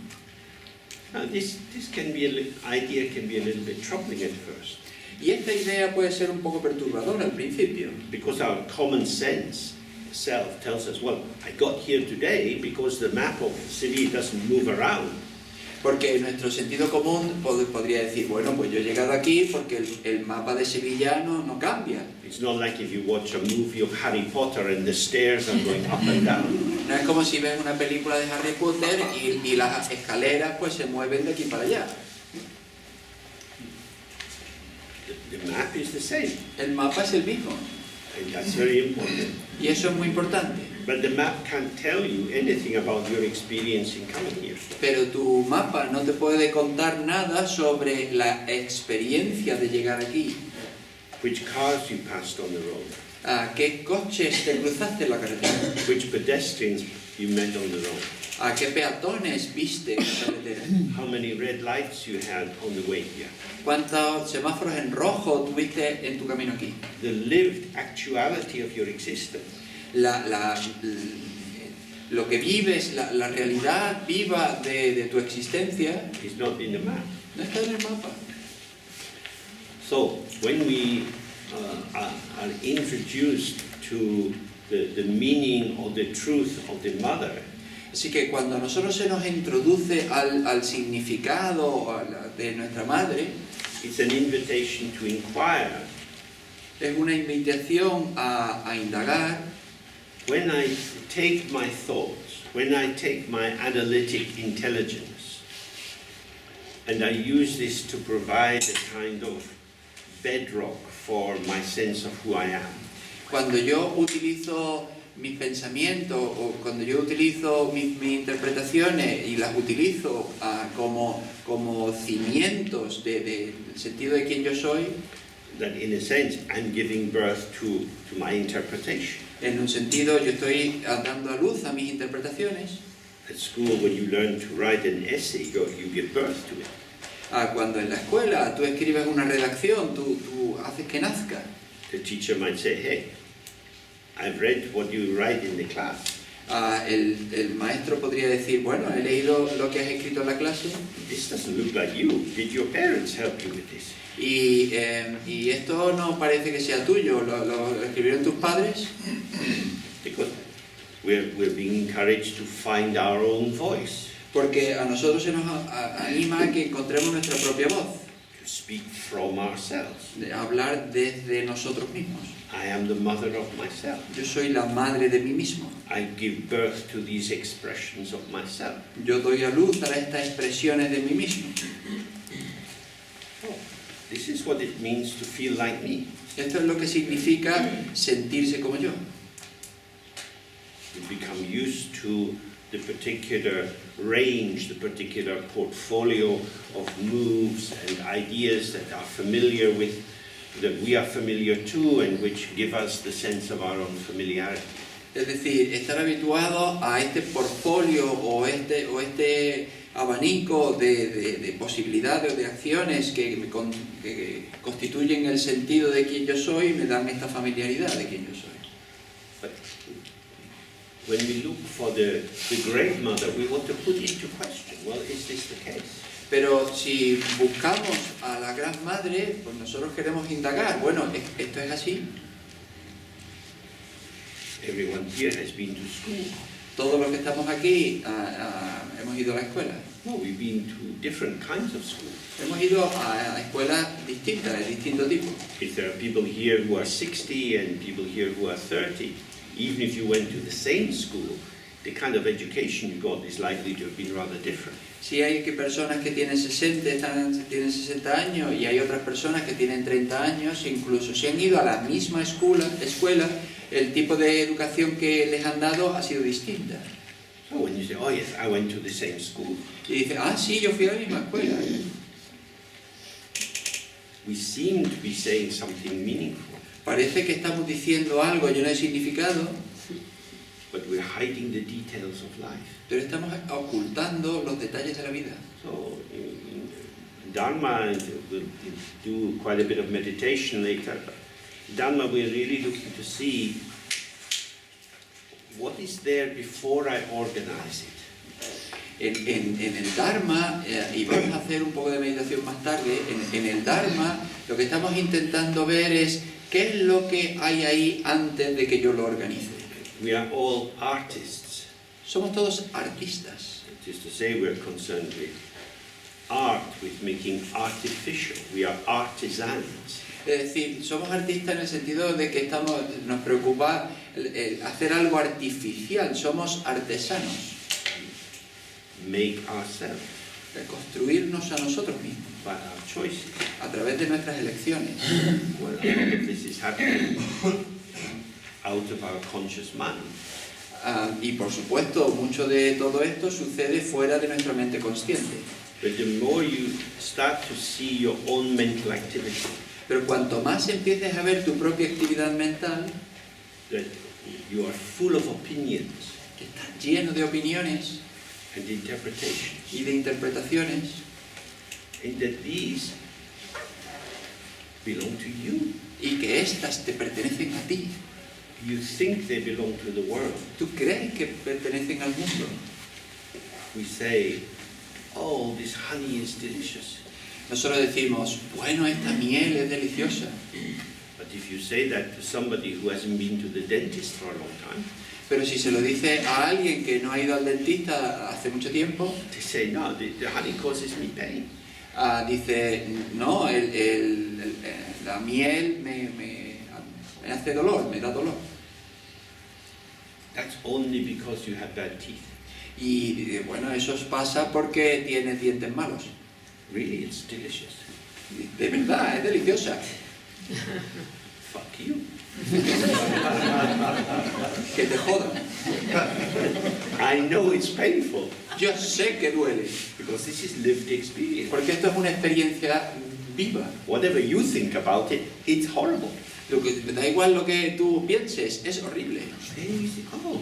Now this idea can be a little bit troubling at first, Y esta idea puede ser un poco perturbadora al principio, because our common sense self tells us, well, I got here today because the map of the city doesn't move around. porque nuestro sentido común podría decir, bueno, pues yo he llegado aquí porque el mapa de Sevilla no cambia. It's not like if you watch a movie of Harry Potter and the stairs are going up and down. No es como si ves una película de Harry Potter y las escaleras pues se mueven de aquí para allá. The map is the same, El mapa es el mismo and that's very important. y eso es muy importante. But the map can't tell you anything about your experience in coming here. Pero tu mapa no te puede contar nada sobre la experiencia de llegar aquí. Which cars you passed on the road, ¿A qué coches te cruzaste en la carretera? which pedestrians you met on the road, ¿A qué peatones viste en la carretera? how many red lights you had on the way here. ¿Cuántos semáforos en rojo tuviste en tu camino aquí? The lived actuality of your existence Lo que vives, la realidad viva de tu existencia, is not in the map. no está en el mapa. So when we are introduced to the meaning or the truth of the mother, Así que cuando a nosotros se nos introduce al significado de nuestra madre, it's an invitation to inquire. es una invitación a indagar. When I take my thoughts when I take my analytic intelligence and I use this to provide a kind of bedrock for my sense of who I am, Cuando yo utilizo mis pensamientos o cuando yo utilizo mis interpretaciones y las utilizo como cimientos del sentido de quién yo soy, that in a sense I'm giving birth to my interpretation. en un sentido yo estoy dando a luz a mis interpretaciones. At school, when you learn to write an essay, you give birth to it. Cuando en la escuela tú escribes una redacción, tú haces que nazca. The teacher might say, hey, I've read what you write in the class. El maestro podría decir, bueno, he leído lo que has escrito en la clase This doesn't look like you. Did your parents help you with this? y esto no parece que sea tuyo, ¿lo escribieron tus padres? Because we're being encouraged to find our own voice, Porque a nosotros se nos anima a que encontremos nuestra propia voz, to speak from ourselves. de hablar desde nosotros mismos. I am the mother of myself. Yo soy la madre de mí mismo. I give birth to these expressions of myself. Yo doy a luz a estas expresiones de mí mismo. This is what it means to feel like me. Esto es lo que significa sentirse como yo. We become used to the particular range, the particular portfolio of moves and ideas that are familiar with, that we are familiar to, and which give us the sense of our own familiarity. Es decir, estar habituado a este portfolio o este abanico de posibilidades o de acciones que constituyen el sentido de quién yo soy, me dan esta familiaridad de quién yo soy. But when we look for the great mother, we want to put into question, well, is this the case? Pero si buscamos a la gran madre, pues nosotros queremos indagar, bueno, ¿esto es así? Everyone here has been to school. Todos los que estamos aquí hemos ido a la escuela. No, we've been to different kinds of schools. Hemos ido a escuelas distintas, de distinto tipo. If there are people here who are 60 and people here who are 30, even if you went to the same school, the kind of education you got is likely to have been rather different. Si hay personas que tienen 60 años y hay otras personas que tienen 30 años, incluso si han ido a la misma escuela, el tipo de educación que les han dado ha sido distinta. So when you say, oh yes, I went to the same school, Y dicen, sí, yo fui a la misma escuela. we seem to be saying something meaningful, Parece que estamos diciendo algo lleno de significado, but we're hiding the details of life. pero estamos ocultando los detalles de la vida. So in Dharma, we'll do quite a bit of meditation later, but Dharma, we're really looking to see what is there before I organize it. En el Dharma, y vamos a hacer un poco de meditación más tarde, en el Dharma lo que estamos intentando ver es qué es lo que hay ahí antes de que yo lo organice. We are all artists. Somos todos artistas. It is to say we're concerned with art, with making artificial. We are artisans. Es decir, somos artistas en el sentido de que nos preocupa hacer algo artificial, somos artesanos. Make ourselves De construirnos a nosotros mismos by our choices. a través de nuestras elecciones. Well, a lot of this is happening out of our conscious mind. Y por supuesto, mucho de todo esto sucede fuera de nuestra mente consciente. But the more you start to see your own mental activity, Pero cuanto más empieces a ver tu propia actividad mental, that you are full of opinions que estás lleno de opiniones and interpretations, y de interpretaciones, and that these belong to you. y que éstas te pertenecen a ti. You think they belong to the world. Tú crees que pertenecen al mundo. We say, oh, this honey is delicious. Nosotros decimos, bueno, esta miel es deliciosa. But if you say that to somebody who hasn't been to the dentist for a long time, Pero si se lo dice a alguien que no ha ido al dentista hace mucho tiempo, they say, no, the honey causes me pain. dice, no, la miel me hace dolor, me da dolor. That's only because you have bad teeth. Y bueno, eso pasa porque tiene dientes malos. Really, it's delicious. De verdad, es deliciosa. Fuck you. Que te jodan. I know it's painful Yo sé que duele, because this is lived experience. porque esto es una experiencia viva. Whatever you think about it, it's horrible. Lo que, da igual lo que tú pienses, es horrible. Then you think, oh,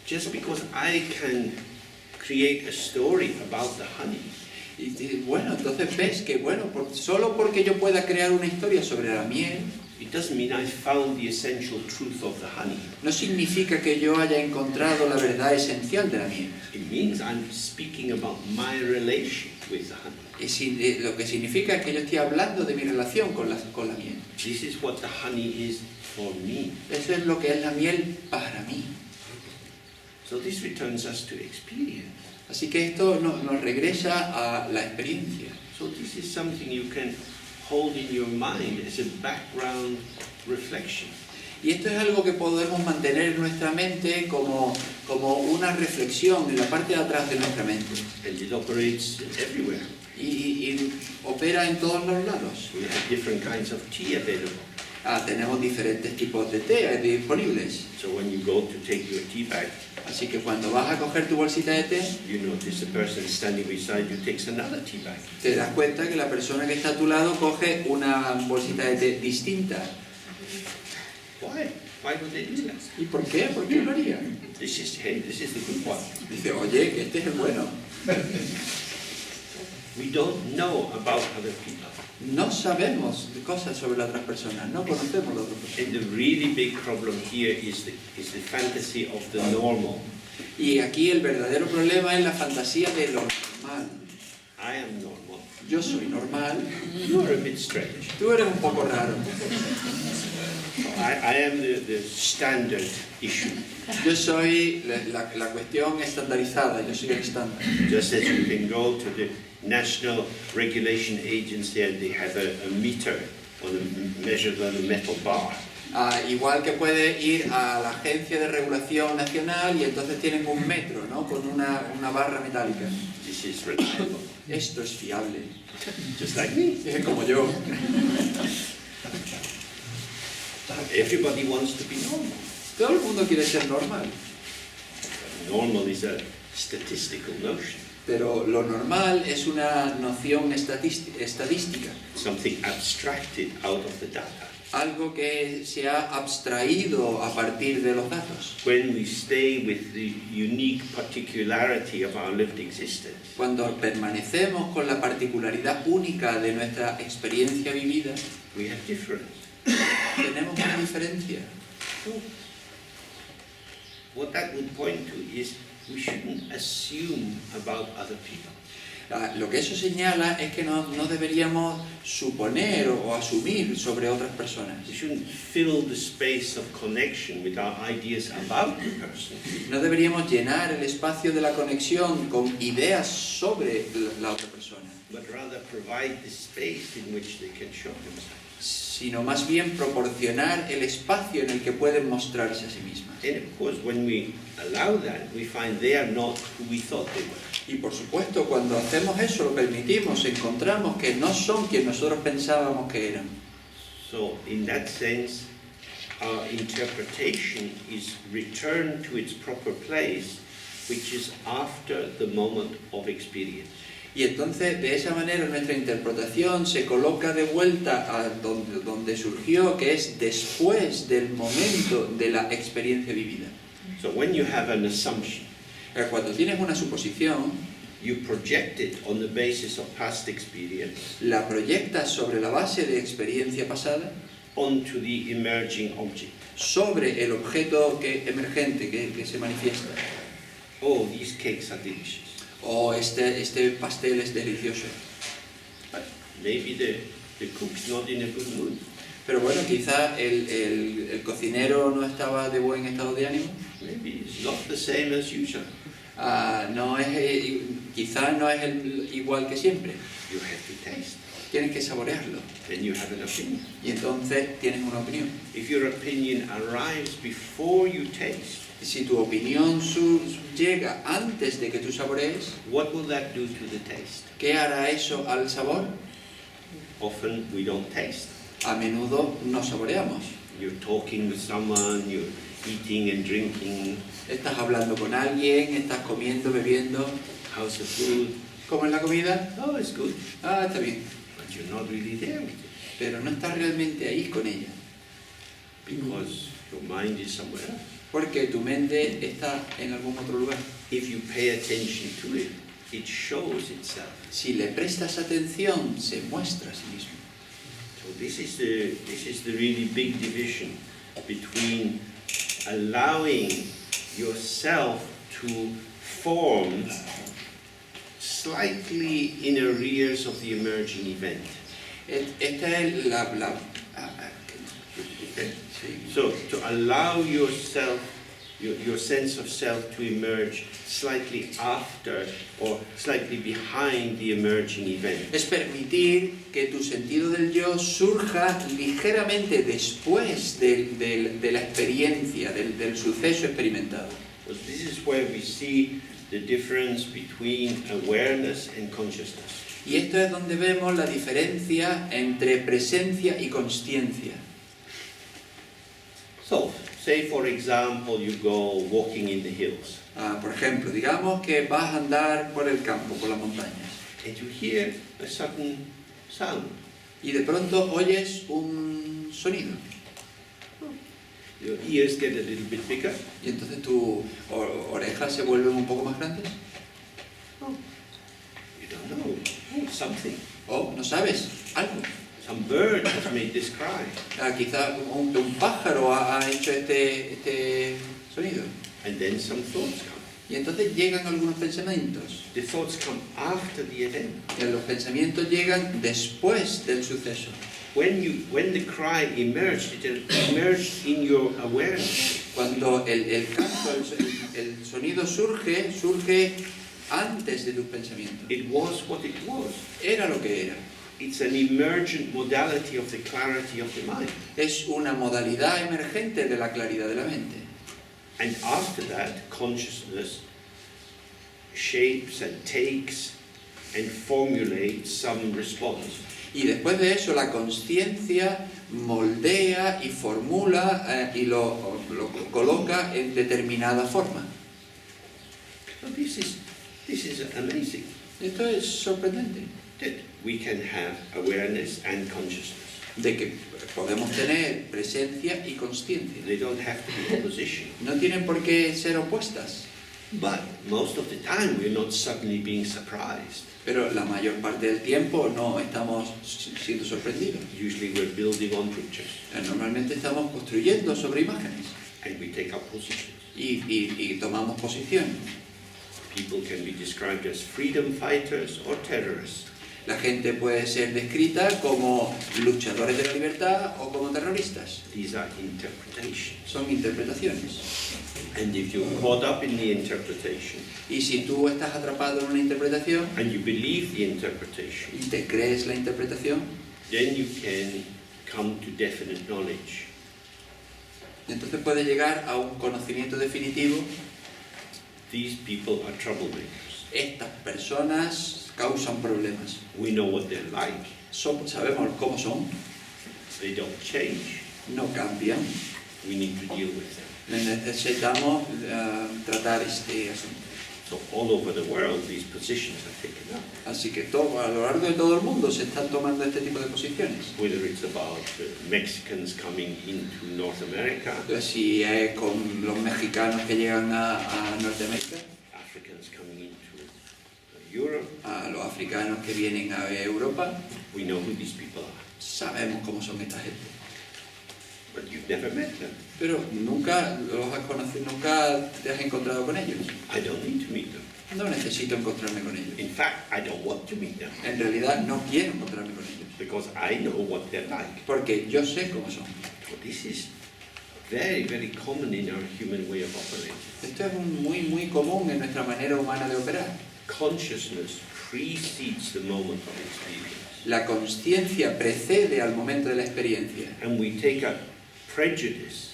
just because I can create a story about the honey, Y bueno, entonces ves que solo porque yo pueda crear una historia sobre la miel, it doesn't mean I found the essential truth of the honey. no significa que yo haya encontrado la verdad esencial de la miel. It means I'm speaking about my relation with the honey. Lo que significa es que yo estoy hablando de mi relación con la miel. This is what the honey is for me. Eso es lo que es la miel para mí. So this returns us to experience. Así que esto nos regresa a la experiencia. So this is something you can hold in your mind as a background reflection. Y esto es algo que podemos mantener en nuestra mente como una reflexión en la parte de atrás de nuestra mente. And it operates everywhere. Y opera en todos los lados. We have different kinds of tea available. Tenemos diferentes tipos de té disponibles. So when you go to take your tea bag, Así que cuando vas a coger tu bolsita de té, you notice the person standing beside you takes another tea bag. te das cuenta que la persona que está a tu lado coge una bolsita de té distinta. Why? Why would they do that? ¿Y por qué? ¿Por qué lo haría? This is the good one. Dice, oye, que este es el bueno. We don't know about other people. No sabemos de cosas sobre las otras personas, no conocemos a las otras personas. And the really big problem here is the fantasy of the normal. Y aquí el verdadero problema es la fantasía de lo normal. I am normal. Yo soy normal, You are a bit strange. tú eres un poco raro. I am the standard issue. Yo soy la cuestión estandarizada, yo soy el estándar. Just as you can go to the National Regulation Agency and they have a meter measured on a metal bar. Igual que puedes ir a la Agencia de Regulación Nacional y entonces tienen un metro, ¿no? Con una barra metálica. This is reliable. Esto es fiable. Just like me. Es como yo. Everybody wants to be normal. Todo el mundo quiere ser normal. Normal is a statistical notion. Pero lo normal es una noción estadística. Something abstracted out of the data. Algo que se ha abstraído a partir de los datos. When we stay with the unique particularity of our lived existence, Cuando permanecemos con la particularidad única de nuestra experiencia vivida, we have difference. tenemos una diferencia. What that would point to is we shouldn't assume about other people. Lo que eso señala es que no deberíamos suponer o asumir sobre otras personas. We shouldn't fill the space of connection with our ideas about the person. No deberíamos llenar el espacio de la conexión con ideas sobre la otra persona, But rather provide the space in which they can show themselves. sino más bien proporcionar el espacio en el que pueden mostrarse a sí mismas. And of course, when we allow that, we find they are not who we thought they were. Y por supuesto, cuando hacemos eso, lo permitimos, encontramos que no son quien nosotros pensábamos que eran. So, in that sense, our interpretation is returned to its proper place, which is after the moment of experience. Y entonces, de esa manera, nuestra interpretación se coloca de vuelta a donde surgió, que es después del momento de la experiencia vivida. So, when you have an assumption, Cuando tienes una suposición, you project it on the basis of past experience la proyectas sobre la base de experiencia pasada, onto the emerging object. sobre el objeto emergente que se manifiesta. Oh, these cakes are delicious. O este pastel es delicioso. But maybe the cook's not in a good mood. Pero bueno, quizá el cocinero no estaba de buen estado de ánimo. Maybe it's not the same as usual. Quizá no es igual que siempre. You have to taste. tienes que saborearlo. then you have an opinion. Y entonces tienes una opinión. If your opinion arrives before you taste, Si tu opinión llega antes de que tú saborees, what will that do to the taste? ¿qué hará eso al sabor? Often we don't taste. A menudo no saboreamos. You're talking with someone, you're eating and drinking. Estás hablando con alguien, estás comiendo, bebiendo. How's the food? ¿Cómo es la comida? Oh, it's good. Ah, está bien. But you're not really there with it Pero no estás realmente ahí con ella. because your mind is somewhere else. Porque tu mente está en algún otro lugar. If you pay attention to it, it shows itself. Si le prestas atención, se muestra a sí mismo. So this is the really big division between allowing yourself to form slightly in arrears of the emerging event. Esta es sí. So to allow yourself, your sense of self to emerge slightly after or slightly behind the emerging event. Es permitir que tu sentido del yo surja ligeramente después de la experiencia, del suceso experimentado. Because this is where we see the difference between awareness and consciousness. Y esto es donde vemos la diferencia entre presencia y consciencia. So, say for example you go walking in the hills Por ejemplo, digamos que vas a andar por el campo, por las montañas, and you hear a sudden sound. y de pronto oyes un sonido. Your ears get a little bit bigger. Y entonces tus orejas se vuelven un poco más grandes. You don't know. Oh, something. O no sabes, algo. Some bird has made this cry. Quizá un pájaro ha hecho este sonido. And then some thoughts come. Y entonces llegan algunos pensamientos. The thoughts come after the event. Y los pensamientos llegan después del suceso. When the cry emerged, it emerged in your awareness. Cuando el canto, el sonido surge antes de tus pensamientos. It was what it was. Era lo que era. It's an emergent modality of the clarity of the mind. Es una modalidad emergente de la claridad de la mente. And after that, consciousness shapes and takes and formulates some response. Y después de eso, la conciencia moldea y formula y lo coloca en determinada forma. So this is amazing. Esto es sorprendente, That we can have awareness and consciousness. de que podemos tener presencia y consciencia. They don't have to be opposition. No tienen por qué ser opuestas, But most of the time, we're not suddenly being surprised. pero la mayor parte del tiempo no estamos siendo sorprendidos. Usually, we're building on pictures Normalmente estamos construyendo sobre imágenes and we take up positions. y tomamos posición. People can be described as freedom fighters or terrorists. La gente puede ser descrita como luchadores de la libertad o como terroristas. These are interpretations. Son interpretaciones. And if you're caught up in the interpretation Y si tú estás atrapado en una interpretación and you believe the interpretation, y te crees la interpretación, then you can come to definite knowledge. entonces puedes llegar a un conocimiento definitivo. These people are troublemakers. Estas personas causan problemas. We know what they're like. Sabemos cómo son, They don't change. no cambian. We need to deal with them. Necesitamos tratar este asunto. So all over the world, these positions are taken up. Así que a lo largo de todo el mundo se están tomando este tipo de posiciones. Whether it's about Mexicans coming into North America, Entonces, si es con los mexicanos que llegan a Norteamérica, Africans coming into Europe, a los africanos que vienen a Europa, we know who these people are. sabemos cómo son esta gente. But you've never met them. Pero nunca los has conocido, nunca te has encontrado con ellos. I don't need to meet them. No necesito encontrarme con ellos. In fact, I don't want to meet them En realidad no quiero encontrarme con ellos. because I know what they're like. Porque yo sé cómo son. So this is very, very common in our human way of operating. Esto es muy común en nuestra manera humana de operar. Consciousness precedes the moment of experience. La consciencia precede al momento de la experiencia And we take a prejudice,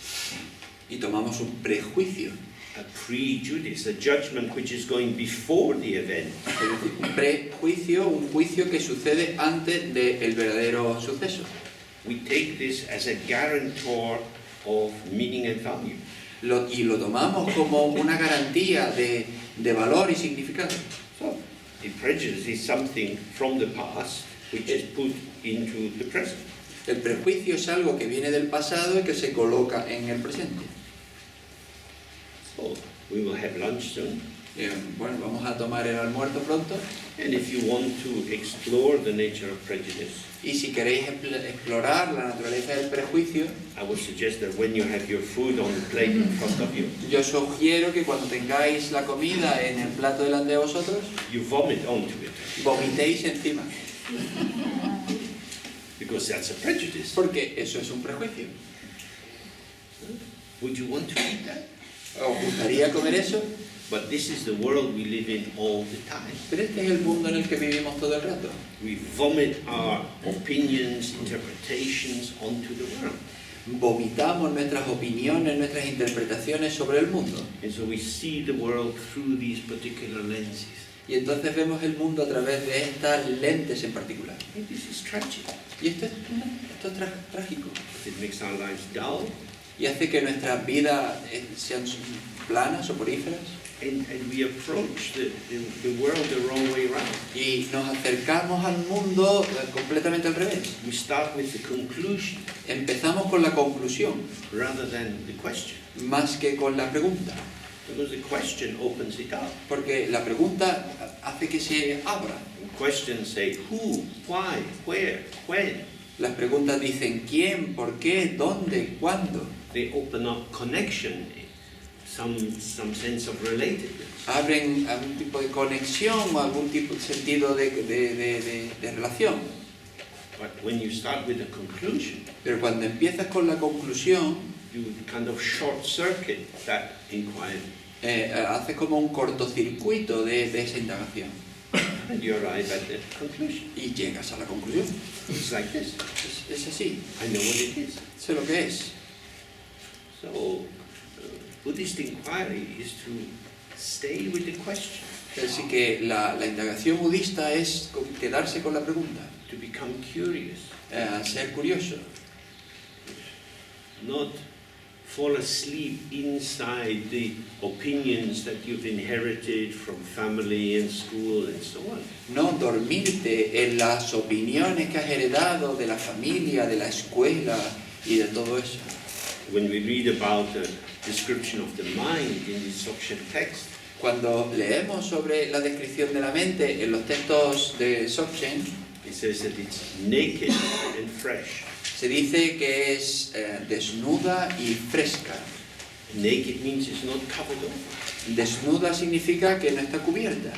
y tomamos un prejuicio, a prejudice, a judgment which is going before the event. es decir, un prejuicio, un juicio que sucede antes del verdadero suceso. We take this as a guarantor of meaning and value. Y lo tomamos como una garantía de valor y significado. So, the prejudice is something from the past which is put into the present. El prejuicio es algo que viene del pasado y que se coloca en el presente. So, we will have lunch soon. Bueno, vamos a tomar el almuerzo pronto. And if you want to explore the nature of prejudice, Y si queréis explorar la naturaleza del prejuicio, I would suggest that when you have your food on the plate in front of you, yo sugiero que cuando tengáis la comida en el plato delante de vosotros, you vomit onto it, vomitéis encima. because that's a prejudice. Porque eso es un prejuicio. Would you want to eat that? ¿Os gustaría comer eso? But this is the world we live in all the time. Pero este es el mundo en el que vivimos todo el rato. We vomit our opinions, interpretations onto the world. Vomitamos nuestras opiniones, nuestras interpretaciones sobre el mundo. And so we see the world through these particular lenses. Y entonces vemos el mundo a través de estas lentes en particular. And this is tragic. Y esto es trágico. It makes our lives dull, Y hace que nuestras vidas sean planas, soporíferas. and we approach the world the wrong way around. Y nos acercamos al mundo completamente al revés. We start with the conclusion Empezamos con la conclusión, rather than the question. más que con la pregunta. Because the question opens it up. Porque la pregunta hace que se abra. Questions say who, why, where, when. Las preguntas dicen quién, por qué, dónde, cuándo. They open up connection, some sense of relatedness. Abren algún tipo de conexión o algún tipo de sentido de relación. But when you start with a conclusion, Pero cuando empiezas con la conclusión, you kind of short circuit that inquiry, haces como un cortocircuito de esa indagación. and you arrive at the conclusion. Y llegas a la conclusión. It's like this. Es así. I know what it is. Sé lo que es. So, Buddhist inquiry is to stay with the question, Así que la indagación budista es quedarse con la pregunta, to become curious, ser curioso, not fall asleep inside the opinions that you've inherited from family and school and so on. no dormirte en las opiniones que has heredado de la familia, de la escuela y de todo eso. When we read about the description of the mind in the Dzogchen text, Cuando leemos sobre la descripción de la mente en los textos de Dzogchen, it says that it's naked and fresh. se dice que es desnuda y fresca. Naked means it's not covered over. Desnuda significa que no está cubierta.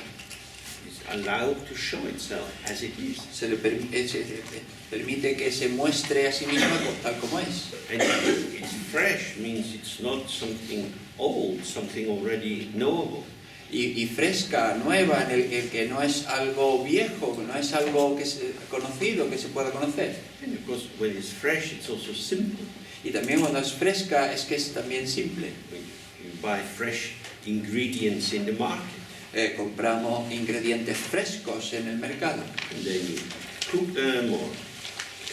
It's allowed to show itself as it is. Se le permite que se muestre a sí misma tal como es. And it's fresh means it's not something old, something already knowable. Y fresca, nueva, en el que no es algo viejo, que no es algo que se conocido, que se pueda conocer. And of course, when it's fresh, it's also simple. Y también cuando es fresca es que es también simple. You buy fresh ingredients in the market, Compramos ingredientes frescos en el mercado and then you cook them or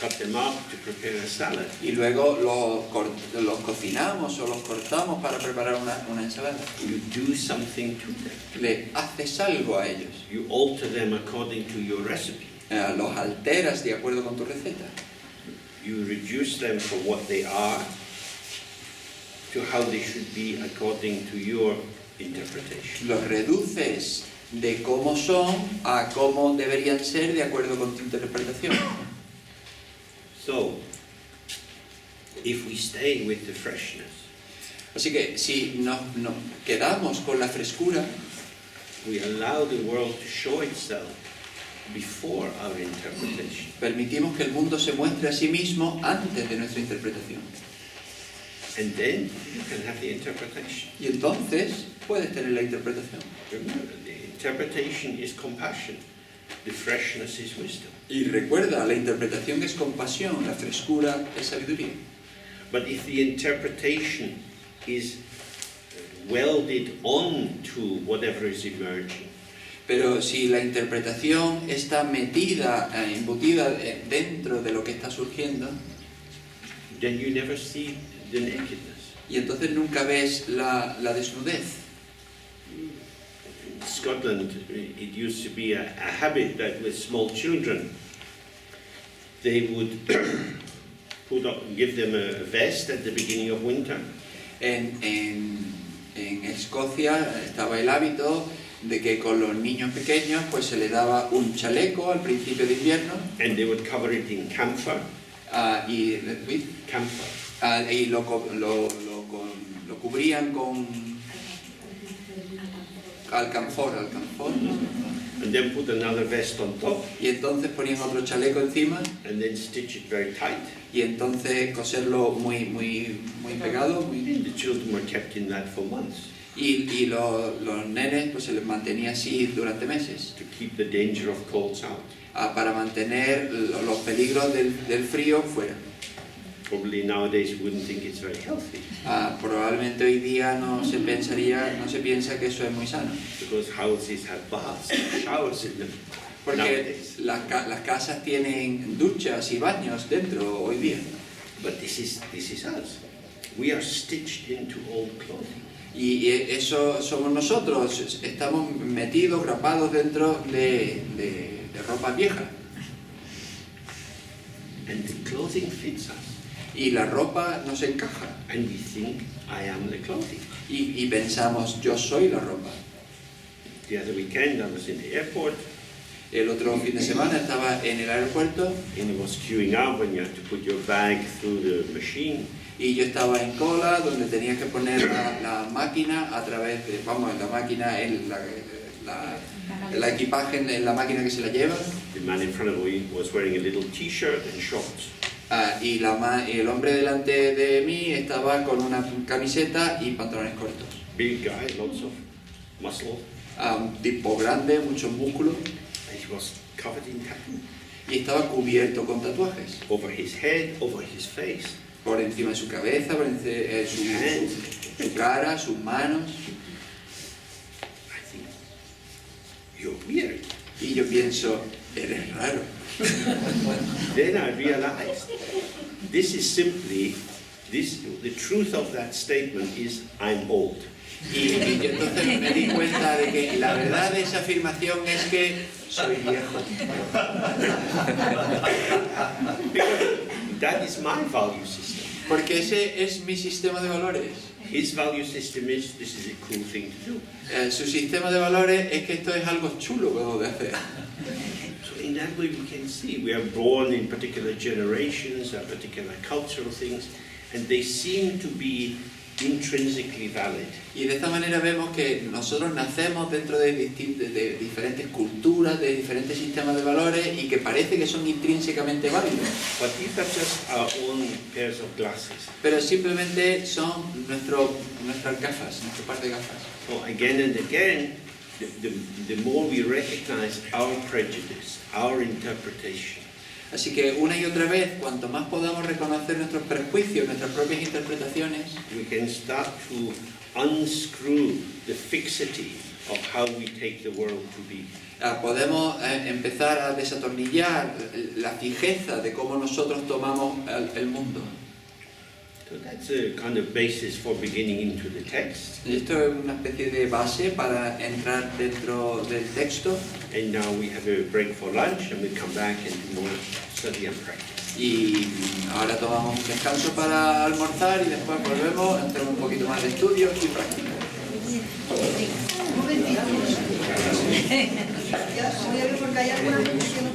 cut them up to prepare a salad. y luego los cocinamos o los cortamos para preparar una ensalada. You do something to them. Le haces algo a ellos, You alter them according to your recipe. los alteras de acuerdo con tu receta. You reduce them from what they are to how they should be according to your interpretation. Los reduces de cómo son a cómo deberían ser de acuerdo con tu interpretación. So, if we stay with the freshness, Así que si nos quedamos con la frescura, we allow the world to show itself before our interpretation. permitimos que el mundo se muestre a sí mismo antes de nuestra interpretación. And then you can have the interpretation. Y entonces puedes tener la interpretación. Remember, the interpretation is compassion. the freshness is wisdom. Y recuerda, la interpretación es compasión, la frescura es sabiduría. But if the interpretation is welded on to whatever is emerging, Pero si la interpretación está metida, embutida dentro de lo que está surgiendo, then you never see the nakedness. y entonces nunca ves la desnudez. In Scotland, it used to be a habit that with small children, they would give them a vest at the beginning of winter. En Escocia estaba el hábito de que con los niños pequeños pues se les daba un chaleco al principio de invierno And they would cover it in camphor. y Camphor. lo cubrían con alcanfor, And then put another vest on top, y entonces ponían otro chaleco encima and then stitch it very tight. y entonces coserlo muy pegado And the children were kept in that for months y los nenes pues se les mantenía así durante meses to keep the danger of colds out. para mantener los peligros del frío fuera. Probably nowadays you wouldn't think it's very healthy, Probablemente hoy día no se piensa que eso es muy sano, because houses have baths and showers in them porque nowadays. las casas tienen duchas y baños dentro hoy día. But this is us. We are stitched into old clothing. Y eso somos nosotros, estamos metidos, grapados dentro de ropa vieja. And the clothing fits us. Y la ropa nos encaja. And we think, I am the clothing. Y pensamos, yo soy la ropa. The other weekend I was in the airport, El otro fin de semana estaba en el aeropuerto and it was queuing up when you had to put your bag through the machine. y yo estaba en cola donde tenía que poner la máquina a través de, la máquina, el equipaje en la máquina que se la lleva. The man in front of me was wearing a little t-shirt and shorts. Y el hombre delante de mí estaba con una camiseta y pantalones cortos. Big guy, lots of muscle, Un tipo grande, muchos músculos, and he was covered in tattoos. y estaba cubierto con tatuajes. Over his head, over his face. Por encima de su cabeza, por encima de su cara, sus manos. I think, you're weird. Y yo pienso, eres raro. Then I realized, this is simply, the truth of that statement is, I'm old. Y yo entonces me di cuenta de que la verdad de esa afirmación es que soy viejo. Because that is my value system. Porque ese es mi sistema de valores. His value system is, this is a cool thing to do. Su sistema de valores es que esto es algo chulo de hacer. So in that way we can see, we are born in particular generations, particular cultural things, and they seem to be intrinsically valid. Y de esta manera vemos que nosotros nacemos dentro de diferentes culturas, de diferentes sistemas de valores y que parece que son intrínsecamente válidos. But these are just our own pairs of glasses. Pero simplemente son nuestras gafas, nuestra parte de gafas. So again and again, the more we recognize our prejudice, our interpretation, Así que una y otra vez, cuanto más podamos reconocer nuestros prejuicios, nuestras propias interpretaciones, we can start to unscrew the fixity of how we take the world to be. podemos empezar a desatornillar la fijeza de cómo nosotros tomamos el mundo. So that's a kind of basis for beginning into the text. Y esto es una especie de base para entrar dentro del texto. And now we have a break for lunch and we come back and do more study and practice. Y ahora tomamos un descanso para almorzar y después volvemos, hacemos un poquito más de estudio y práctica. Voy a ver porque hay alguna gente que no